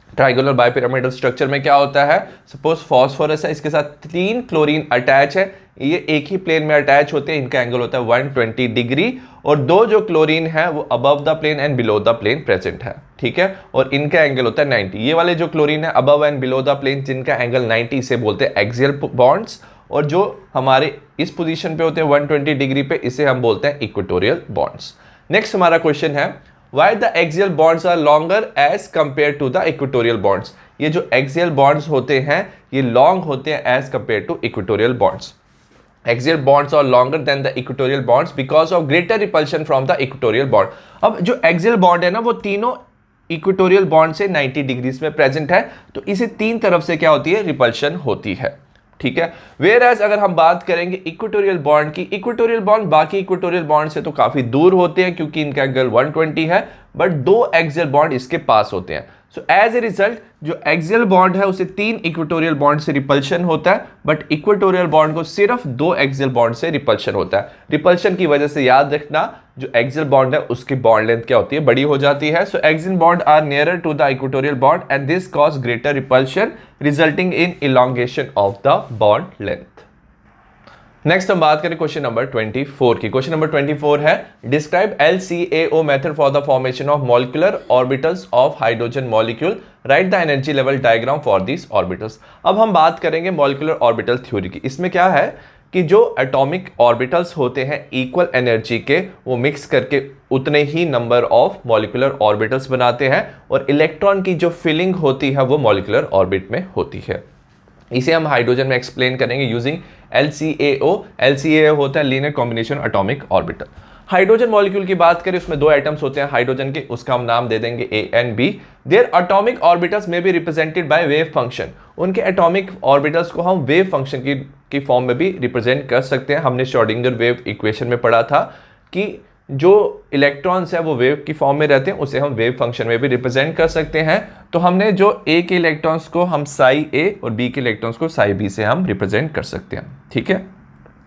Trigonal bipyramidal structure में क्या होता है, सपोज फॉस्फोरस है, इसके साथ 3 क्लोरीन अटैच है, ये एक ही प्लेन में अटैच होते हैं, इनका एंगल होता है 120 डिग्री, और 2 जो क्लोरीन है वो above the plane and below the plane present है। ठीक है, और इनका एंगल होता है 90। ये वाले जो क्लोरीन है above and below the plane, जिनका एंगल 90, इसे बोलते हैं एक्सियल बॉन्ड्स, और जो हमारे इस पोजीशन पे होते हैं 120 डिग्री पे, इसे हम बोलते हैं इक्वेटोरियल बॉन्ड्स। नेक्स्ट हमारा क्वेश्चन है, Why the axial bonds are longer as compared to the equatorial bonds? ये जो axial bonds होते हैं ये long होते हैं as compared to equatorial bonds. Axial bonds are longer than the equatorial bonds because of greater repulsion from the equatorial bond. अब जो axial bond है ना, वो तीनों इक्वेटोरियल बॉन्ड से 90 डिग्रीज में प्रेजेंट है, तो इसे 3 तरफ से क्या होती है, रिपल्शन होती है। ठीक है, वेयर एज अगर हम बात करेंगे इक्वेटोरियल बॉन्ड की, इक्वेटोरियल बॉन्ड बाकी इक्वेटोरियल बॉन्ड से तो काफी दूर होते हैं, क्योंकि इनका एंगल 120 है, बट 2 एक्सियल बॉन्ड इसके पास होते हैं। सो एज ए रिजल्ट जो एक्सियल बॉन्ड है उसे 3 इक्वेटोरियल बॉन्ड से रिपल्शन होता है, बट इक्वेटोरियल बॉन्ड को सिर्फ 2 एक्सियल बॉन्ड से रिपल्शन होता है। रिपल्शन की वजह से याद रखना जो एक्सियल बॉन्ड है उसकी बॉन्ड लेंथ क्या होती है, बड़ी हो जाती है। So axial bond are nearer to the equatorial bond and this cause greater repulsion resulting in elongation of the bond length. Next हम बात करें क्वेश्चन नंबर 24 की। क्वेश्चन नंबर 24 है, describe LCAO method for the formation of molecular orbitals of hydrogen molecule, right the energy level diagram for this orbitals. अब हम बात करेंगे molecular orbital theory की। इसमें क्या है कि जो एटॉमिक ऑर्बिटल्स होते हैं इक्वल एनर्जी के, वो मिक्स करके उतने ही नंबर ऑफ मॉलिक्यूलर ऑर्बिटल्स बनाते हैं, और इलेक्ट्रॉन की जो फिलिंग होती है वो मॉलिक्यूलर ऑर्बिट में होती है। इसे हम हाइड्रोजन में एक्सप्लेन करेंगे यूजिंग LCAO। LCAO होता है linear combination atomic orbital. Hydrogen molecule की बात करें, उसमें 2 एटम्स होते हैं हाइड्रोजन के, उसका हम नाम दे देंगे A and B। Their atomic orbitals में be represented by wave function. उनके एटॉमिक ऑर्बिटल्स को हम वेव फंक्शन की फॉर्म में भी रिप्रेजेंट कर सकते हैं। हमने श्रोडिंगर वेव इक्वेशन में पढ़ा था कि जो इलेक्ट्रॉन्स है वो वेव की फॉर्म में रहते हैं, उसे हम वेव फंक्शन में भी रिप्रेजेंट कर सकते हैं। तो हमने जो ए के इलेक्ट्रॉन्स को हम साई ए और बी के इलेक्ट्रॉन्स को साई बी से हम रिप्रेजेंट कर सकते हैं, ठीक है।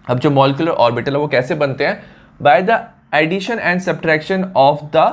अब जो मॉलिक्यूलर ऑर्बिटल है वो कैसे बनते हैं? By the addition and subtraction of the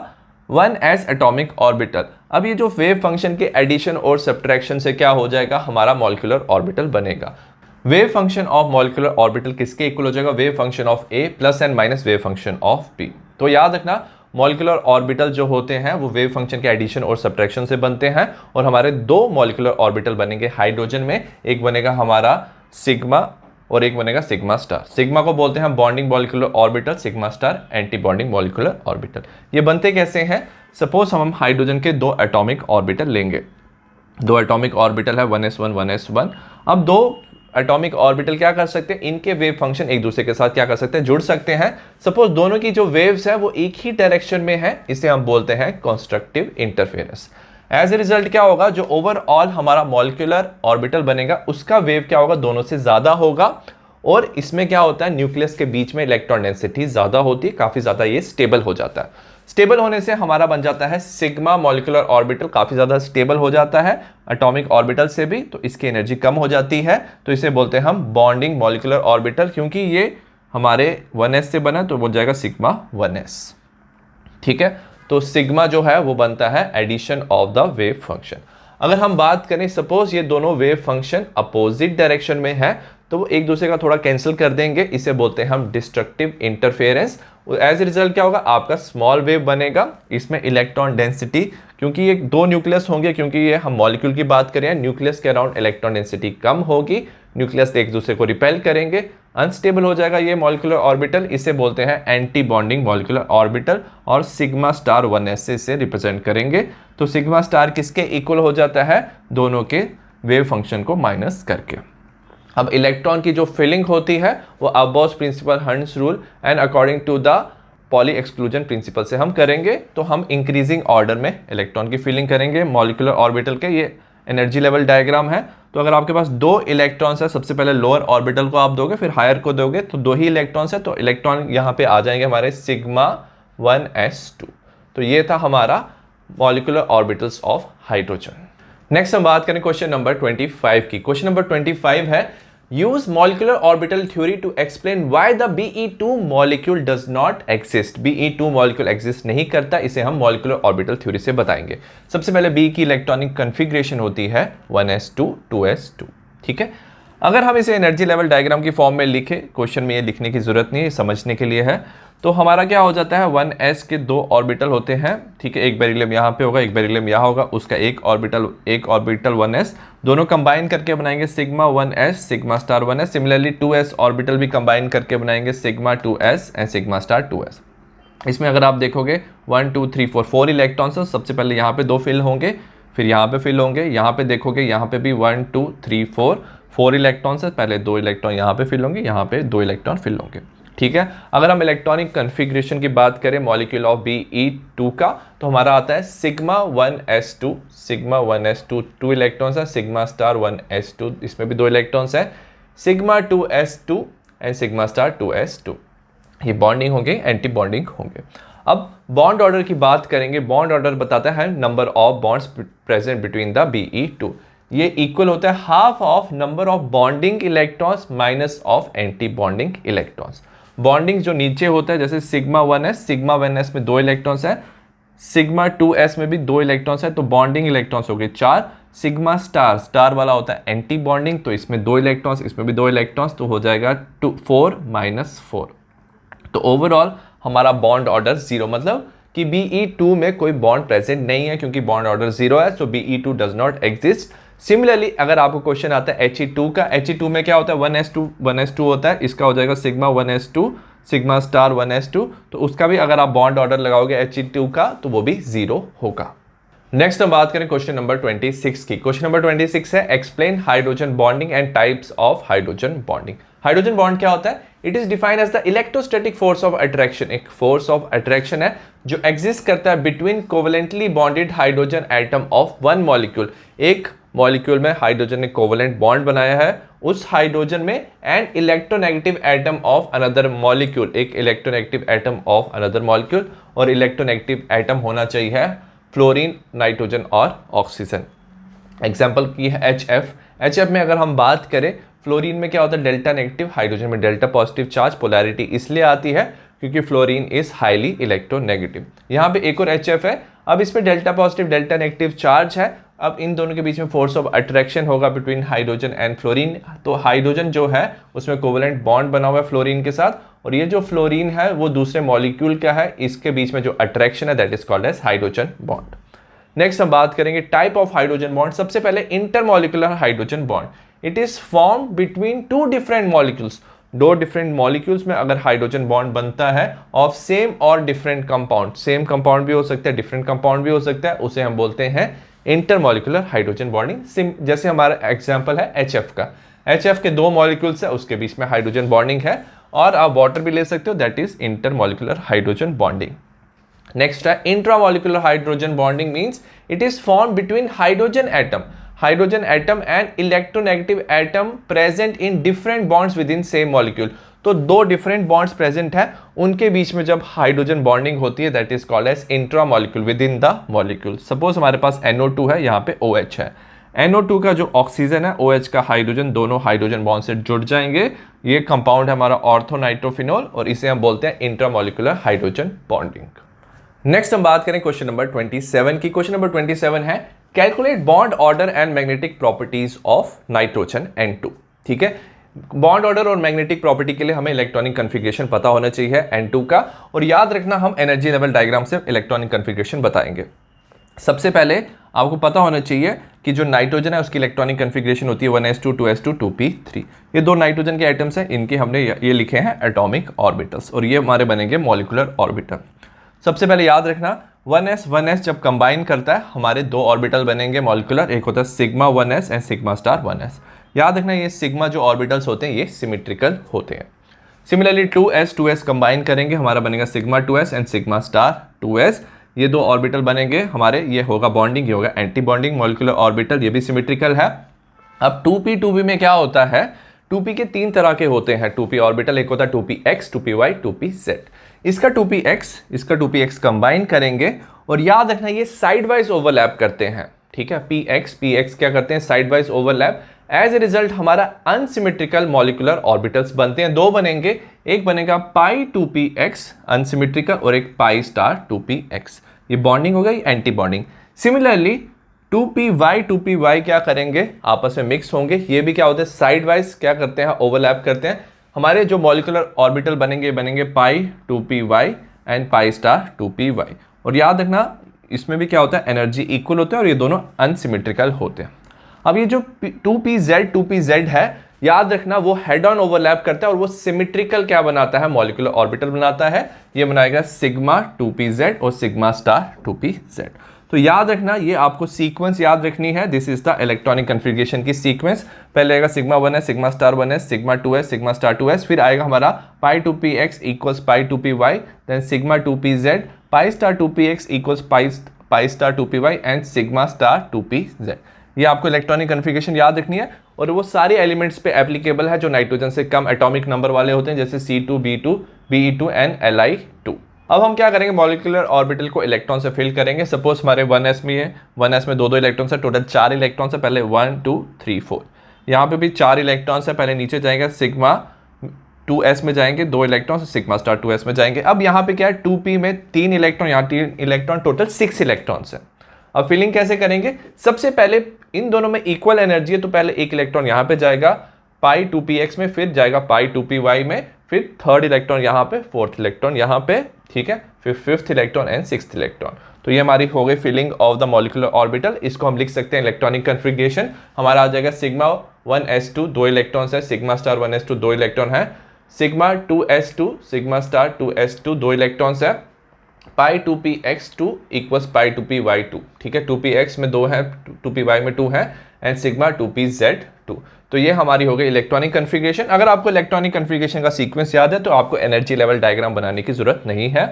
1s atomic orbital. अब ये जो वेव फंक्शन के एडिशन और सब्ट्रैक्शन से क्या हो जाएगा, हमारा मॉलिक्यूलर ऑर्बिटल बनेगा। Wave function of molecular orbital किसके इक्वल हो जाएगा? Wave function of A plus and minus wave function of B. तो याद रखना मॉलिक्यूलर ऑर्बिटल जो होते हैं वो वेव फंक्शन के एडिशन और सब्ट्रैक्शन से बनते हैं, और हमारे दो मॉलिक्यूलर ऑर्बिटल बनेंगे हाइड्रोजन में, एक बनेगा हमारा सिग्मा और एक बनेगा सिग्मा स्टार। सिग्मा को बोलते हैं bonding molecular orbital, sigma star anti bonding molecular orbital. ये बनते कैसे हैं? सपोज हम हाइड्रोजन के दो एटॉमिक ऑर्बिटल लेंगे, दो एटॉमिक ऑर्बिटल है 1s1 1s1। अब दो एटॉमिक ऑर्बिटल क्या कर सकते हैं, इनके वेव फंक्शन एक दूसरे के साथ क्या कर सकते हैं, जुड़ सकते हैं। सपोज दोनों की जो वेव्स है वो एक ही डायरेक्शन में है, इसे हम बोलते हैं constructive interference. As a result क्या होगा, जो ओवरऑल हमारा मॉलिक्यूलर ऑर्बिटल बनेगा उसका वेव क्या होगा, दोनों से ज्यादा होगा। और इसमें क्या होता है, न्यूक्लियस के बीच में इलेक्ट्रॉन डेंसिटी ज्यादा होती है, काफी ज्यादा ये स्टेबल हो जाता है। स्टेबल होने से हमारा बन जाता है सिग्मा मॉलिक्यूलर ऑर्बिटल, काफी ज्यादा स्टेबल हो जाता है एटॉमिक ऑर्बिटल से भी, तो इसकी एनर्जी कम हो जाती है, तो इसे बोलते हैं हम बॉन्डिंग मॉलिक्यूलर ऑर्बिटल। क्योंकि ये हमारे 1s से बना तो बन जाएगा सिग्मा 1s, ठीक है। तो सिग्मा जो है वो बनता है addition of the wave function. अगर हम बात करें सपोज ये दोनों वेव फंक्शन अपोजिट डायरेक्शन में है तो वो एक दूसरे का थोड़ा कैंसिल कर देंगे, इसे बोलते हैं हम destructive interference. As a result क्या होगा, आपका स्मॉल वेव बनेगा, इसमें इलेक्ट्रॉन डेंसिटी, क्योंकि ये दो न्यूक्लियस होंगे, क्योंकि ये हम मॉलिक्यूल की बात करें, न्यूक्लियस के अराउंड इलेक्ट्रॉन डेंसिटी कम होगी, न्यूक्लियस एक दूसरे को रिपेल करेंगे, अनस्टेबल हो जाएगा ये मॉलिक्यूलर ऑर्बिटल, इसे बोलते हैं एंटी बॉन्डिंग मॉलिक्यूलर ऑर्बिटल। और सिग्मा स्टार 1s से रिप्रेजेंट करेंगे। तो सिग्मा स्टार किसके इक्वल हो जाता है, दोनों के वेव फंक्शन को माइनस करके। अब इलेक्ट्रॉन की जो फिलिंग होती है वो aufbau principle, Hund's rule and according to the Pauli exclusion principle से हम करेंगे। तो हम इंक्रीजिंग ऑर्डर में इलेक्ट्रॉन की फिलिंग करेंगे मॉलिक्यूलर ऑर्बिटल के। ये एनर्जी लेवल डायग्राम है। तो अगर आपके पास दो इलेक्ट्रॉन्स है, सबसे पहले लोअर ऑर्बिटल को आप दोगे, फिर हायर को दोगे, तो दो ही इलेक्ट्रॉन्स है, तो इलेक्ट्रॉन यहाँ पे आ जाएंगे हमारे सिग्मा 1s2। तो ये था हमारा molecular orbitals of hydrogen. Next हम बात करें क्वेश्चन नंबर 25 की। क्वेश्चन नंबर 25 है, use molecular orbital theory to explain why the Be2 molecule does not exist. Be2 molecule exist नहीं करता, इसे हम मॉलिक्यूलर ऑर्बिटल थ्योरी से बताएंगे। सबसे पहले बी की इलेक्ट्रॉनिक कन्फिग्रेशन होती है 1s2 2s2, ठीक है। अगर हम इसे एनर्जी लेवल डायग्राम की फॉर्म में लिखे, क्वेश्चन में ये लिखने की जरूरत नहीं है, समझने के लिए है। तो हमारा क्या हो जाता है, 1s के दो ऑर्बिटल होते हैं, ठीक है। एक बेरिलियम यहाँ पे होगा, एक बेरिलियम यहाँ होगा, उसका एक ऑर्बिटल 1s, दोनों कंबाइन करके बनाएंगे sigma 1s sigma star 1s। Similarly 2s orbital भी कंबाइन करके बनाएंगे sigma 2s and sigma star 2s। इसमें अगर आप देखोगे 1 2 3 4 4 इलेक्ट्रॉन्स हैं। सबसे पहले यहाँ पे दो फिल होंगे, फिर यहाँ पे फिल होंगे, यहाँ पे देखोगे यहाँ पे भी 1 2 3 4 इलेक्ट्रॉन्स है। पहले दो इलेक्ट्रॉन यहाँ पे फिल होंगे, यहाँ पे दो इलेक्ट्रॉन फिल होंगे, ठीक है। अगर हम इलेक्ट्रॉनिक कन्फिग्रेशन की बात करें मॉलिक्यूल ऑफ Be2 का, तो हमारा आता है सिग्मा 1s2 2 इलेक्ट्रॉन्स है, सिग्मा स्टार 1s2 इसमें भी दो इलेक्ट्रॉन्स है, sigma 2s2 and sigma star 2s2। ये बॉन्डिंग होंगे, एंटी बॉन्डिंग होंगे। अब बॉन्ड ऑर्डर की बात करेंगे। बॉन्ड ऑर्डर बताता है number of bonds present between the Be2। ये इक्वल होता है half of number of bonding electrons minus of anti bonding electrons. Bonding जो नीचे होता है, जैसे सिग्मा 1s में दो इलेक्ट्रॉन्स है, सिग्मा 2s में भी दो इलेक्ट्रॉन्स है, तो बॉन्डिंग इलेक्ट्रॉन्स हो गए 4। सिग्मा स्टार वाला होता है एंटी बॉन्डिंग, तो इसमें दो इलेक्ट्रॉन्स, इसमें भी दो इलेक्ट्रॉन्स, तो हो जाएगा 4 - 4। तो ओवरऑल हमारा बॉन्ड ऑर्डर 0, मतलब कि Be2 में कोई बॉन्ड प्रेजेंट नहीं है, क्योंकि बॉन्ड ऑर्डर 0 है, सो Be2 does not exist. Similarly अगर आपको क्वेश्चन आता है He2 का, He2 में क्या होता है, 1s2 होता है, इसका हो जाएगा sigma 1s2 sigma star 1s2, तो उसका भी अगर आप बॉन्ड ऑर्डर लगाओगे He2 का तो वो भी 0 होगा। नेक्स्ट हम बात करें क्वेश्चन नंबर 26 की। क्वेश्चन नंबर 26 है, explain hydrogen bonding and types of hydrogen bonding. Hydrogen bond क्या होता है, it is defined as the electrostatic force of attraction. एक फोर्स ऑफ अट्रैक्शन है जो एग्जिस्ट करता है between covalently bonded hydrogen atom of one molecule. एक molecule में हाइड्रोजन ने कोवेलेंट बॉन्ड बनाया है, उस हाइड्रोजन में an electronegative atom of another molecule, एक electronegative atom of another molecule, और इलेक्ट्रोनेगेटिव एटम होना चाहिए फ्लोरीन, नाइट्रोजन और ऑक्सीजन। एग्जाम्पल की है HF में अगर हम बात करें, फ्लोरीन में क्या होता है डेल्टा नेगेटिव, हाइड्रोजन में डेल्टा पॉजिटिव चार्ज, पोलैरिटी इसलिए आती है क्योंकि फ्लोरीन इज हाईली इलेक्ट्रोनेगेटिव। यहाँ पे एक और HF है, अब इसमें delta positive delta negative charge है, अब इन दोनों के बीच में फोर्स ऑफ अट्रैक्शन होगा बिटवीन हाइड्रोजन एंड फ्लोरीन, तो हाइड्रोजन जो है उसमें कोवेलेंट बॉन्ड बना हुआ है फ्लोरीन के साथ, और ये जो फ्लोरीन है वो दूसरे मॉलिक्यूल का है, इसके बीच में जो अट्रैक्शन है that is called as hydrogen bond. Next हम बात करेंगे टाइप ऑफ हाइड्रोजन बॉन्ड। सबसे पहले intermolecular hydrogen bond, it is form between two different molecules, दो डिफरेंट मॉलिक्यूल्स में अगर हाइड्रोजन बॉन्ड बनता है ऑफ सेम और डिफरेंट कंपाउंड, सेम कंपाउंड भी हो सकता है, डिफरेंट कंपाउंड भी हो सकता है, उसे हम बोलते हैं इंटरमॉलिक्यूलर हाइड्रोजन बॉन्डिंग। जैसे हमारा एग्जांपल है HF का, HF के दो मॉलिक्यूल्स है, उसके बीच में हाइड्रोजन बॉन्डिंग है, और आप वाटर भी ले सकते हो, that is intermolecular hydrogen bonding. Next है intramolecular hydrogen bonding, means it is form between hydrogen atom and electronegative atom present in different bonds with in same molecule. तो दो डिफरेंट बॉन्ड्स प्रेजेंट है, उनके बीच में जब हाइड्रोजन बॉन्डिंग होती है that is called as intramolecule with in the molecule. Suppose हमारे पास NO2 है, यहाँ पे OH है, NO2 का जो ऑक्सीजन है, OH का हाइड्रोजन, दोनों हाइड्रोजन बॉन्ड से जुड़ जाएंगे, ये कंपाउंड है हमारा ऑर्थोनाइट्रोफिनोल, और इसे हम बोलते हैं इंट्रामॉलिक्यूलर हाइड्रोजन बॉन्डिंग। नेक्स्ट हम बात करें क्वेश्चन नंबर 27 की। क्वेश्चन नंबर 27 है calculate bond order and magnetic properties of nitrogen N2। ठीक है, बॉन्ड ऑर्डर और मैग्नेटिक प्रॉपर्टी के लिए हमें इलेक्ट्रॉनिक कन्फिग्रेशन पता होना चाहिए N2 का, और याद रखना हम एनर्जी लेवल डायग्राम से इलेक्ट्रॉनिक कन्फिग्रेशन बताएंगे। सबसे पहले आपको पता होना चाहिए कि जो नाइट्रोजन है उसकी इलेक्ट्रॉनिक कन्फिग्रेशन होती है 1s2 2s2 2p3। ये दो नाइट्रोजन के एटम्स हैं, इनके हमने ये लिखे हैं एटॉमिक ऑर्बिटल्स, और ये हमारे बनेंगे मॉलिक्यूलर ऑर्बिटल। सबसे पहले याद रखना 1s जब कंबाइन करता है हमारे दो ऑर्बिटल बनेंगे मॉलिक्यूलर, एक होता है sigma 1s and sigma star 1s। याद रखना ये सिग्मा जो ऑर्बिटल्स होते हैं ये सिमेट्रिकल होते हैं। सिमिलरली 2s कंबाइन करेंगे, हमारा बनेगा sigma 2s and sigma star 2s। ये दो ऑर्बिटल बनेंगे हमारे, ये होगा बॉन्डिंग, ये होगा एंटी बॉन्डिंग मॉलिक्यूलर ऑर्बिटल, ये भी सिमेट्रिकल है। अब 2p में क्या होता है, 2p के तीन तरह के होते हैं 2p ऑर्बिटल, एक होता है 2px 2py 2pz। इसका 2px कंबाइन करेंगे, और याद रखना ये साइड वाइज ओवरलैप करते हैं। ठीक है, px क्या करते हैं, side wise overlap. As a result हमारा अनसिमेट्रिकल मॉलिक्यूलर ऑर्बिटल्स बनते हैं, दो बनेंगे, एक बनेगा पाई 2px अनसिमेट्रिकल और एक पाई स्टार 2px। ये बॉन्डिंग हो गई एंटी बॉन्डिंग। सिमिलरली 2py क्या करेंगे, आपस में मिक्स होंगे, ये भी क्या होता है साइड वाइज क्या करते हैं, ओवरलैप करते हैं। हमारे जो मॉलिक्यूलर ऑर्बिटल बनेंगे पाई 2py and pi star 2py। और याद रखना इसमें भी क्या होता है, एनर्जी इक्वल होते हैं और ये दोनों अनसिमेट्रिकल होते हैं। अब ये जो 2pz है, याद रखना वो हेड ऑन ओवरलैप करता है और वो सिमेट्रिकल क्या बनाता है, मॉलिक्यूलर ऑर्बिटल बनाता है, ये बनाएगा सिग्मा 2pz और सिग्मा स्टार 2pz। तो याद रखना ये आपको सीक्वेंस याद रखनी है, this is the electronic configuration की सीक्वेंस। पहले आएगा sigma 1s sigma star 1s sigma 2s sigma star 2s, फिर आएगा हमारा पाई 2px equals pi 2py, then sigma 2pz, pi star 2px equals pi star 2py and sigma star 2pz। ये आपको electronic configuration याद रखनी है, और वो सारे एलिमेंट्स पे एप्लीकेबल है जो नाइट्रोजन से कम एटॉमिक नंबर वाले होते हैं, जैसे C2 B2 Be2 and Li2। अब हम क्या करेंगे, मॉलिक्यूलर ऑर्बिटल को इलेक्ट्रॉन से फिल करेंगे। सपोज हमारे 1s में है, 1s में दो इलेक्ट्रॉन्स है, टोटल 4 इलेक्ट्रॉन्स है, पहले 1 2 3 4। यहाँ पे भी 4 इलेक्ट्रॉन्स है, पहले नीचे जाएंगे सिग्मा 2s में जाएंगे 2 इलेक्ट्रॉन, सिग्मा स्टार 2s में जाएंगे। अब यहाँ पे क्या है 2p में 3 इलेक्ट्रॉन, यहाँ 3 इलेक्ट्रॉन, टोटल 6 इलेक्ट्रॉन्स है। अब फिलिंग कैसे करेंगे, सबसे पहले इन दोनों में इक्वल एनर्जी है, तो पहले एक इलेक्ट्रॉन यहाँ पे जाएगा पाई 2px में, फिर जाएगा पाई 2py में, फिर थर्ड इलेक्ट्रॉन यहाँ पे, फोर्थ इलेक्ट्रॉन यहाँ पे, ठीक है, फिर fifth electron and sixth electron. तो ये हमारी हो गई filling of the molecular orbital. इसको हम लिख सकते हैं इलेक्ट्रॉनिक कन्फिग्रेशन। हमारा आ जाएगा सिग्मा 1s2 2 इलेक्ट्रॉन्स है, सिग्मा स्टार 1s2 2 इलेक्ट्रॉन है, sigma 2s2 sigma star 2s2 2 electrons है, पाई 2px2 इक्वल्स पाई 2py2। ठीक है, 2px में 2 है, 2py में 2 है एंड सिग्मा 2pz2। तो ये हमारी हो गई इलेक्ट्रॉनिक कन्फिग्रेशन। अगर आपको इलेक्ट्रॉनिक कन्फिग्रेशन का सीक्वेंस याद है तो आपको एनर्जी लेवल डायग्राम बनाने की जरूरत नहीं है।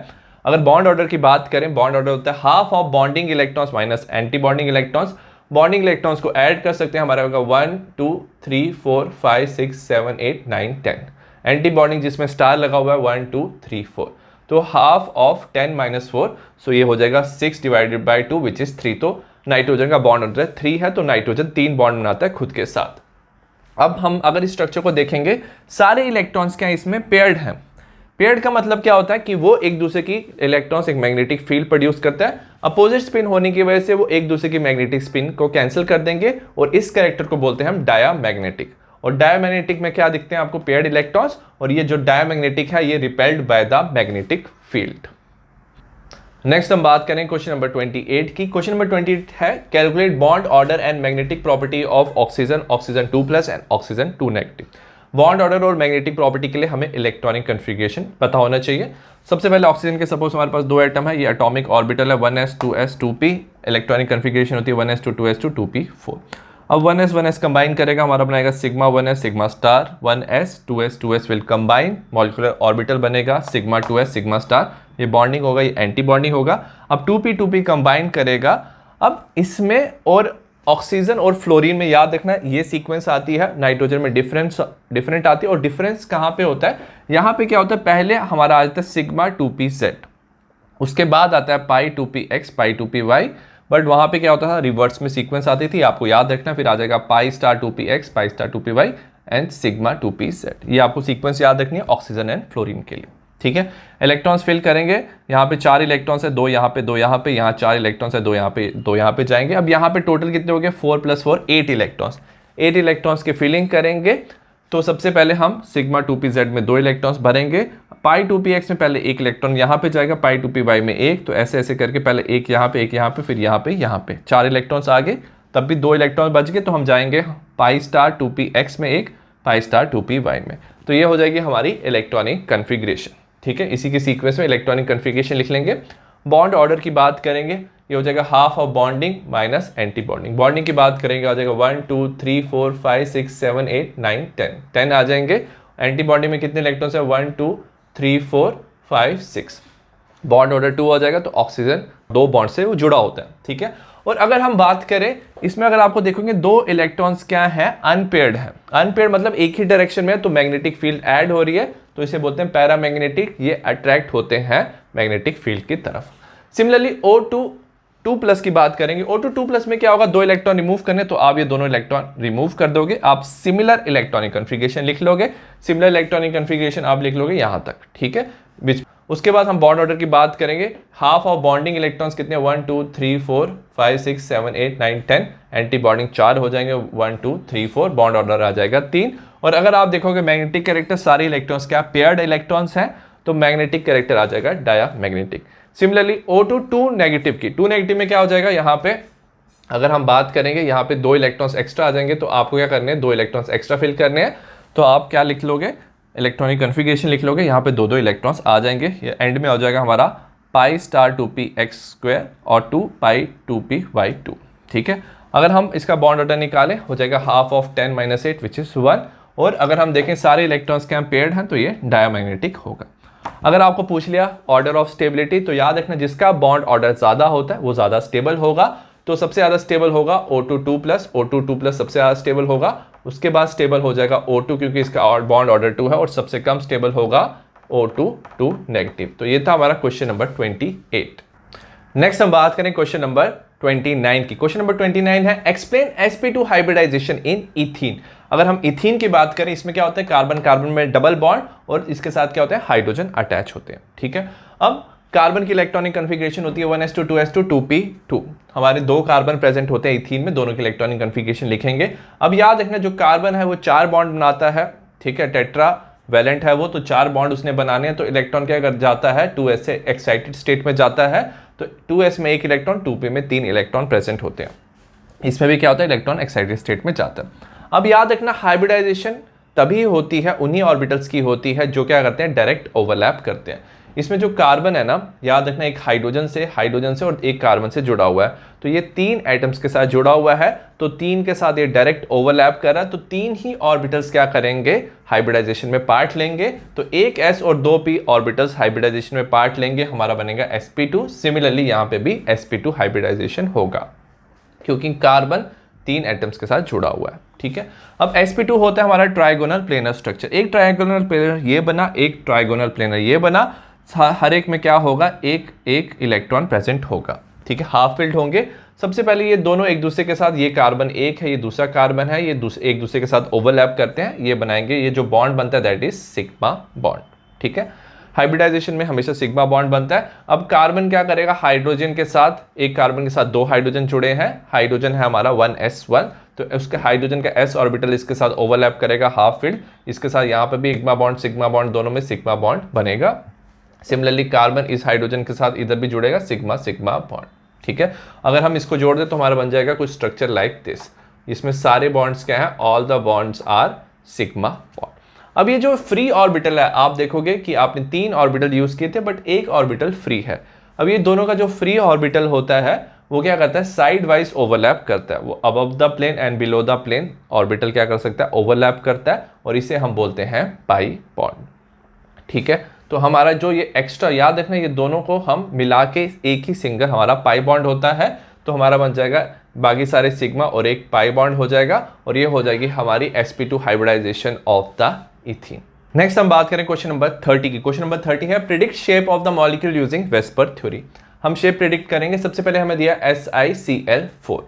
अगर बॉन्ड ऑर्डर की बात करें, बॉन्ड ऑर्डर होता है half of bonding electrons minus anti bonding electrons. Bonding electrons को ऐड कर सकते हैं, हमारा होगा 1 2 3 4 5 6 7 8 9 10। एंटी बॉन्डिंग जिसमें स्टार लगा हुआ है 1 2 3 4, तो हाफ ऑफ 10 - 4, सो ये हो जाएगा 6 डिवाइडेड बाई 2 विच इज 3। तो नाइट्रोजन का बॉन्ड ऑर्डर 3 है, तो नाइट्रोजन 3 बॉन्ड बनाता है खुद के साथ। अब हम अगर इस स्ट्रक्चर को देखेंगे, सारे इलेक्ट्रॉन्स क्या इसमें पेयर्ड हैं। पेयर्ड का मतलब क्या होता है कि वो एक दूसरे की इलेक्ट्रॉन्स एक मैग्नेटिक फील्ड प्रोड्यूस करता है, अपोजिट स्पिन होने की वजह से वो एक दूसरे की मैग्नेटिक स्पिन को कैंसिल कर देंगे, और इस कैरेक्टर को बोलते हैं हम डायामैग्नेटिक। और डायामैग्नेटिक में क्या दिखते हैं आपको, पेयर्ड इलेक्ट्रॉन्स, और ये जो डायामैग्नेटिक है ये repelled by the magnetic field. Next हम बात करें क्वेश्चन नंबर 28 की। क्वेश्चन नंबर 28 है calculate bond order and magnetic property of oxygen, oxygen 2+ and oxygen 2-। Bond order और मैग्नेटिक प्रॉपर्टी के लिए हमें इलेक्ट्रॉनिक कन्फिगरेशन पता होना चाहिए। सबसे पहले ऑक्सीजन के सपोज हमारे पास 2 एटम है, ये एटॉमिक ऑर्बिटल है 1s 2s 2p, electronic configuration होती है 1s 2s 2p 4। अब 1s कंबाइन करेगा, हमारा बनाएगा sigma 1s sigma star, 1s 2s will combine, molecular orbital बनेगा सिग्मा 2s सिग्मा स्टार, ये बॉन्डिंग होगा, ये एंटी बॉन्डिंग होगा। अब 2p कंबाइन करेगा। अब इसमें और ऑक्सीजन और फ्लोरीन में याद रखना ये सीक्वेंस आती है, नाइट्रोजन में डिफरेंट आती है, और डिफरेंस कहाँ पे होता है, यहाँ पे क्या होता है, पहले हमारा आ जाता है सिग्मा 2pz, उसके बाद आता है पाई 2px पाई 2py, बट वहाँ पे क्या होता था, रिवर्स में सीक्वेंस आती थी, आपको याद रखना। फिर आ जाएगा pi star 2px pi star 2py and sigma 2pz, ये आपको सीक्वेंस याद रखनी है ऑक्सीजन एंड फ्लोरीन के लिए, ठीक है। इलेक्ट्रॉन्स फिल करेंगे, यहाँ पे 4 इलेक्ट्रॉन्स है, 2 यहाँ पे 2 यहाँ पे, यहाँ 4 इलेक्ट्रॉन्स है, 2 यहाँ पे 2 यहाँ पे जाएंगे। अब यहाँ पे टोटल कितने हो गए, 4 + 4 8 इलेक्ट्रॉन्स। 8 इलेक्ट्रॉन्स की फिलिंग करेंगे, तो सबसे पहले हम सिग्मा 2pz में 2 इलेक्ट्रॉन्स भरेंगे, पाई 2px में पहले 1 इलेक्ट्रॉन यहाँ पे जाएगा, पाई 2py में 1, तो ऐसे ऐसे करके पहले 1 यहाँ पे 1 यहाँ पे फिर यहाँ पे 4 इलेक्ट्रॉन्स आ गए, तब भी 2 इलेक्ट्रॉन बच गए, तो हम जाएंगे पाई स्टार 2px में 1 पाई स्टार 2py में, तो ये हो जाएगी हमारी इलेक्ट्रॉनिक कन्फिग्रेशन, ठीक है। इसी के सीक्वेंस में इलेक्ट्रॉनिक कन्फिग्रेशन लिख लेंगे। बॉन्ड ऑर्डर की बात करेंगे, ये हो जाएगा half of bonding minus anti bonding. Bonding की बात करेंगे, आ जाएगा 1 2 3 4 5 6 7 8 9 10 आ जाएंगे। एंटी बॉन्डिंग में कितने इलेक्ट्रॉन्स है, 1 2 3 4 5 6। बॉन्ड ऑर्डर 2 हो जाएगा, तो ऑक्सीजन 2 बॉन्ड से वो जुड़ा होता है, ठीक है। और अगर हम बात करें इसमें, अगर आपको देखोगे 2 इलेक्ट्रॉन्स क्या है, अनपेयर्ड है। अनपेयर्ड मतलब एक ही डायरेक्शन में है, तो मैग्नेटिक फील्ड ऐड हो रही है, तो इसे बोलते हैं पैरामैग्नेटिक, ये अट्रैक्ट होते हैं मैग्नेटिक फील्ड की तरफ। सिमिलरली O2 2+ की बात करेंगे, O2 2+ में क्या होगा, 2 इलेक्ट्रॉन रिमूव करने, तो आप ये दोनों इलेक्ट्रॉन रिमूव कर दोगे, आप सिमिलर इलेक्ट्रॉनिक कन्फिगरेशन लिख लोगे। सिमिलर इलेक्ट्रॉनिक कन्फिगरेशन आप लिख लोगे यहाँ तक, ठीक है। उसके बाद हम बॉन्ड ऑर्डर की बात करेंगे, हाफ ऑफ बॉन्डिंग इलेक्ट्रॉन्स कितने, 1 2 3 4 5 6 7 8 9 10, एंटी बॉन्डिंग 4 हो जाएंगे, 1 2 3 4, बॉन्ड ऑर्डर आ जाएगा 3। और अगर आप देखोगे मैग्नेटिक कैरेक्टर, सारे इलेक्ट्रॉन्स क्या पेयर्ड इलेक्ट्रॉन्स हैं, तो मैग्नेटिक कैरेक्टर आ जाएगा डायामैग्नेटिक। सिमिलरली O2 2 नेगेटिव की, 2 नेगेटिव में क्या हो जाएगा, यहाँ पे अगर हम बात करेंगे, यहाँ पे 2 इलेक्ट्रॉन्स एक्स्ट्रा आ जाएंगे, तो आपको क्या करने हैं, 2 इलेक्ट्रॉन्स एक्स्ट्रा फिल करने हैं, तो आप क्या लिख लोगे, इलेक्ट्रॉनिक कन्फिगरेशन लिख लोगे, यहाँ पे 2 इलेक्ट्रॉन्स आ जाएंगे। ये एंड में हो जाएगा हमारा पाई स्टार 2px² और 2 पाई 2py2, ठीक है। अगर हम इसका बॉन्ड ऑर्डर निकालें, हो जाएगा हाफ ऑफ 10 - 8 विच इज 1। और अगर हम देखें सारे इलेक्ट्रॉन्स के हम पेयर्ड हैं, तो ये डायामैग्नेटिक होगा। अगर आपको पूछ लिया ऑर्डर ऑफ स्टेबिलिटी, तो याद रखना जिसका बॉन्ड ऑर्डर ज़्यादा होता है वो ज़्यादा स्टेबल होगा, तो सबसे ज़्यादा स्टेबल होगा O2 2+, O2 2+ सबसे ज़्यादा स्टेबल होगा। उसके बाद स्टेबल हो जाएगा O2, क्योंकि इसका बॉन्ड ऑर्डर 2 है, और सबसे कम स्टेबल होगा O2 2 नेगेटिव। तो ये था हमारा क्वेश्चन नंबर 28। नेक्स्ट हम बात करें क्वेश्चन नंबर 29 की। क्वेश्चन नंबर 29 है एक्सप्लेन sp2 हाइब्रिडाइजेशन इन इथीन। अगर हम इथीन की बात करें, इसमें क्या होता है, कार्बन कार्बन में डबल बॉन्ड, और इसके साथ क्या होता है, हाइड्रोजन अटैच होते हैं, ठीक है। अब कार्बन की इलेक्ट्रॉनिक कन्फिगरेशन होती है 1s2 2s2 2p2। हमारे 2 कार्बन प्रेजेंट होते हैं इथीन में, दोनों की इलेक्ट्रॉनिक कन्फिगरेशन लिखेंगे। अब याद रखना जो कार्बन है वो 4 बॉन्ड बनाता है, ठीक है, टेट्रा वैलेंट है वो, तो 4 बॉन्ड उसने बनाने हैं, तो इलेक्ट्रॉन क्या कर जाता है, 2s से एक्साइटेड स्टेट में जाता है, तो 2s में 1 इलेक्ट्रॉन, 2p में 3 इलेक्ट्रॉन प्रेजेंट होते हैं। इसमें भी क्या होता है, इलेक्ट्रॉन एक्साइटेड स्टेट में जाता है। अब याद रखना हाइब्रिडाइजेशन तभी होती है, उन्हीं ऑर्बिटल्स की होती है जो क्या करते हैं, डायरेक्ट ओवरलैप करते हैं। इसमें जो कार्बन है ना, याद रखना एक हाइड्रोजन से और एक कार्बन से जुड़ा हुआ है, तो ये 3 एटम्स के साथ जुड़ा हुआ है, तो 3 के साथ ये डायरेक्ट ओवरलैप कर रहा है, तो 3 ही ऑर्बिटल्स क्या करेंगे, हाइब्रिडाइजेशन में पार्ट लेंगे। तो एक s और 2 p ऑर्बिटल्स हाइब्रिडाइजेशन में पार्ट लेंगे, हमारा बनेगा sp2। सिमिलरली यहाँ पे भी sp2 हाइब्रिडाइजेशन होगा। क्योंकि कार्बन 3 एटम्स के साथ जुड़ा हुआ है। ठीक है, अब sp2 होता है हमारा ट्राइगोनल प्लेनर स्ट्रक्चर। एक ट्राइगोनल प्लेनर ये बना, एक ट्राइगोनल प्लेनर ये बना, हर एक में क्या होगा, एक एक इलेक्ट्रॉन प्रेजेंट होगा। ठीक है, हाफ फिल्ड होंगे। सबसे पहले ये दोनों एक दूसरे के साथ, ये कार्बन एक है, ये दूसरा कार्बन है, ये एक दूसरे के साथ ओवरलैप करते हैं, ये बनाएंगे, ये जो बॉन्ड बनता है दैट इज सिग्मा बॉन्ड। ठीक है, हाइब्रिडाइजेशन में हमेशा सिग्मा बॉन्ड बनता है। अब कार्बन क्या करेगा, हाइड्रोजन के साथ, एक कार्बन के साथ 2 हाइड्रोजन जुड़े हैं, हाइड्रोजन है हमारा 1s1, तो उसके हाइड्रोजन का s ऑर्बिटल इसके साथ ओवरलैप करेगा हाफ फील्ड, इसके साथ यहाँ पे भी सिग्मा बॉन्ड दोनों में सिग्मा बॉन्ड बनेगा। सिमिलरली कार्बन इस हाइड्रोजन के साथ इधर भी जुड़ेगा सिग्मा सिग्मा बॉन्ड। ठीक है, अगर हम इसको जोड़ दें तो हमारा बन जाएगा कुछ स्ट्रक्चर लाइक दिस। इसमें सारे बॉन्ड्स क्या हैं, all the bonds are sigma bond. अब ये जो फ्री ऑर्बिटल है, आप देखोगे कि आपने 3 ऑर्बिटल यूज किए थे बट एक ऑर्बिटल फ्री है। अब ये दोनों का जो फ्री ऑर्बिटल होता है वो क्या करता है, साइड वाइज ओवरलैप करता है। वो above the plane and below the plane orbital क्या कर सकता है, ओवरलैप करता है, और इसे हम बोलते हैं पाई बॉन्ड। ठीक है, तो हमारा जो ये एक्स्ट्रा, याद रखना ये दोनों को हम मिला के एक ही सिंगल हमारा पाई बॉन्ड होता है, तो हमारा बन जाएगा बाकी सारे सिग्मा और एक पाई बॉन्ड हो जाएगा, और ये हो जाएगी हमारी sp2 hybridization of the ethene. Next हम बात करें क्वेश्चन नंबर 30 की। क्वेश्चन नंबर 30 है predict shape of the molecule using VSEPR theory. हम शेप प्रिडिक्ट करेंगे। सबसे पहले हमें दिया SiCl4।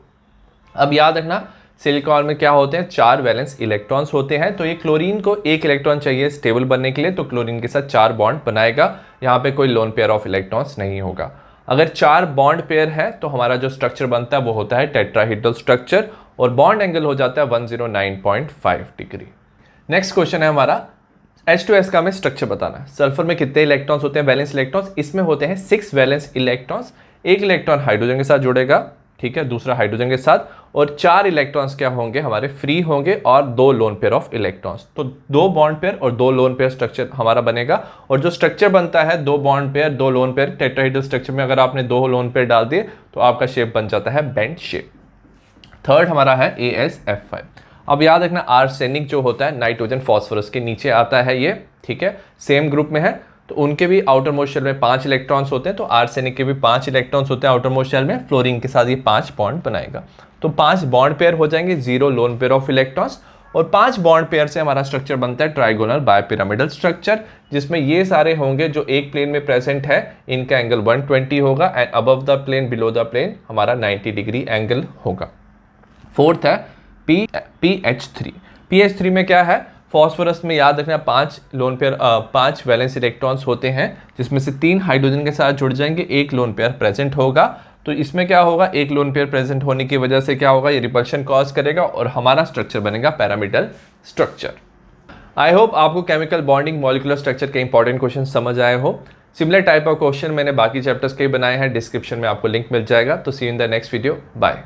अब याद रखना सिलिकॉन में क्या होते हैं, 4 वैलेंस इलेक्ट्रॉन्स होते हैं, तो ये क्लोरीन को 1 इलेक्ट्रॉन चाहिए स्टेबल बनने के लिए, तो क्लोरीन के साथ 4 बॉन्ड बनाएगा। यहाँ पे कोई लोन पेयर ऑफ इलेक्ट्रॉन्स नहीं होगा। अगर 4 बॉन्ड पेयर है तो हमारा जो स्ट्रक्चर बनता है वो होता है टेट्राहेड्रल स्ट्रक्चर, और बॉन्ड एंगल हो जाता है 109.5 डिग्री। नेक्स्ट क्वेश्चन है हमारा H2S का हमें स्ट्रक्चर बताना है। सल्फर में कितने इलेक्ट्रॉन्स होते हैं, वैलेंस इलेक्ट्रॉन्स, इसमें होते हैं 6 वैलेंस इलेक्ट्रॉन्स। एक इलेक्ट्रॉन हाइड्रोजन के साथ जुड़ेगा, ठीक है, दूसरा हाइड्रोजन के साथ, और 4 इलेक्ट्रॉन्स क्या होंगे हमारे फ्री होंगे, और 2 लोन पेयर ऑफ इलेक्ट्रॉन्स। तो 2 बॉन्ड पेयर और 2 लोन पेयर स्ट्रक्चर हमारा बनेगा। और जो स्ट्रक्चर बनता है 2 bond pair 2 lone pair tetrahedral structure में, अगर आपने 2 लोन पेयर डाल दिए तो आपका शेप बन जाता है बेंड शेप। थर्ड हमारा है AsF5। अब याद रखना आर्सेनिक जो होता है नाइट्रोजन फॉस्फोरस के नीचे आता है ये, ठीक है, सेम ग्रुप में है, तो उनके भी आउटर मोस्ट शेल में 5 इलेक्ट्रॉन्स होते हैं, तो आर्सेनिक के भी 5 इलेक्ट्रॉन्स होते हैं आउटर मोस्ट शेल में। फ्लोरीन के साथ ये 5 बॉन्ड बनाएगा, तो 5 बॉन्ड पेयर हो जाएंगे, 0 लोन पेयर ऑफ इलेक्ट्रॉन्स, और 5 बॉन्ड पेयर से हमारा स्ट्रक्चर बनता है ट्राइगोनल बायपिरामिडल स्ट्रक्चर, जिसमें ये सारे होंगे जो एक प्लेन में प्रेजेंट है, इनका एंगल 120 होगा, and above the plane below the plane हमारा 90 डिग्री एंगल होगा। फोर्थ है PH3। PH3 में क्या है, फॉस्फोरस में याद रखना 5 लोन पेयर 5 वैलेंस इलेक्ट्रॉन्स होते हैं, जिसमें से 3 हाइड्रोजन के साथ जुड़ जाएंगे, 1 लोन पेयर प्रेजेंट होगा। तो इसमें क्या होगा, 1 लोन पेयर प्रेजेंट होने की वजह से क्या होगा, ये रिपल्शन कॉज करेगा और हमारा स्ट्रक्चर बनेगा पिरामिडल स्ट्रक्चर। आई होप आपको केमिकल बॉन्डिंग मॉलिक्यूलर स्ट्रक्चर के इंपॉर्टेंट क्वेश्चन समझ आए हो। सिमिलर टाइप ऑफ क्वेश्चन मैंने बाकी चैप्टर्स के बनाए हैं, डिस्क्रिप्शन में आपको लिंक मिल जाएगा। तो see in the next video, bye.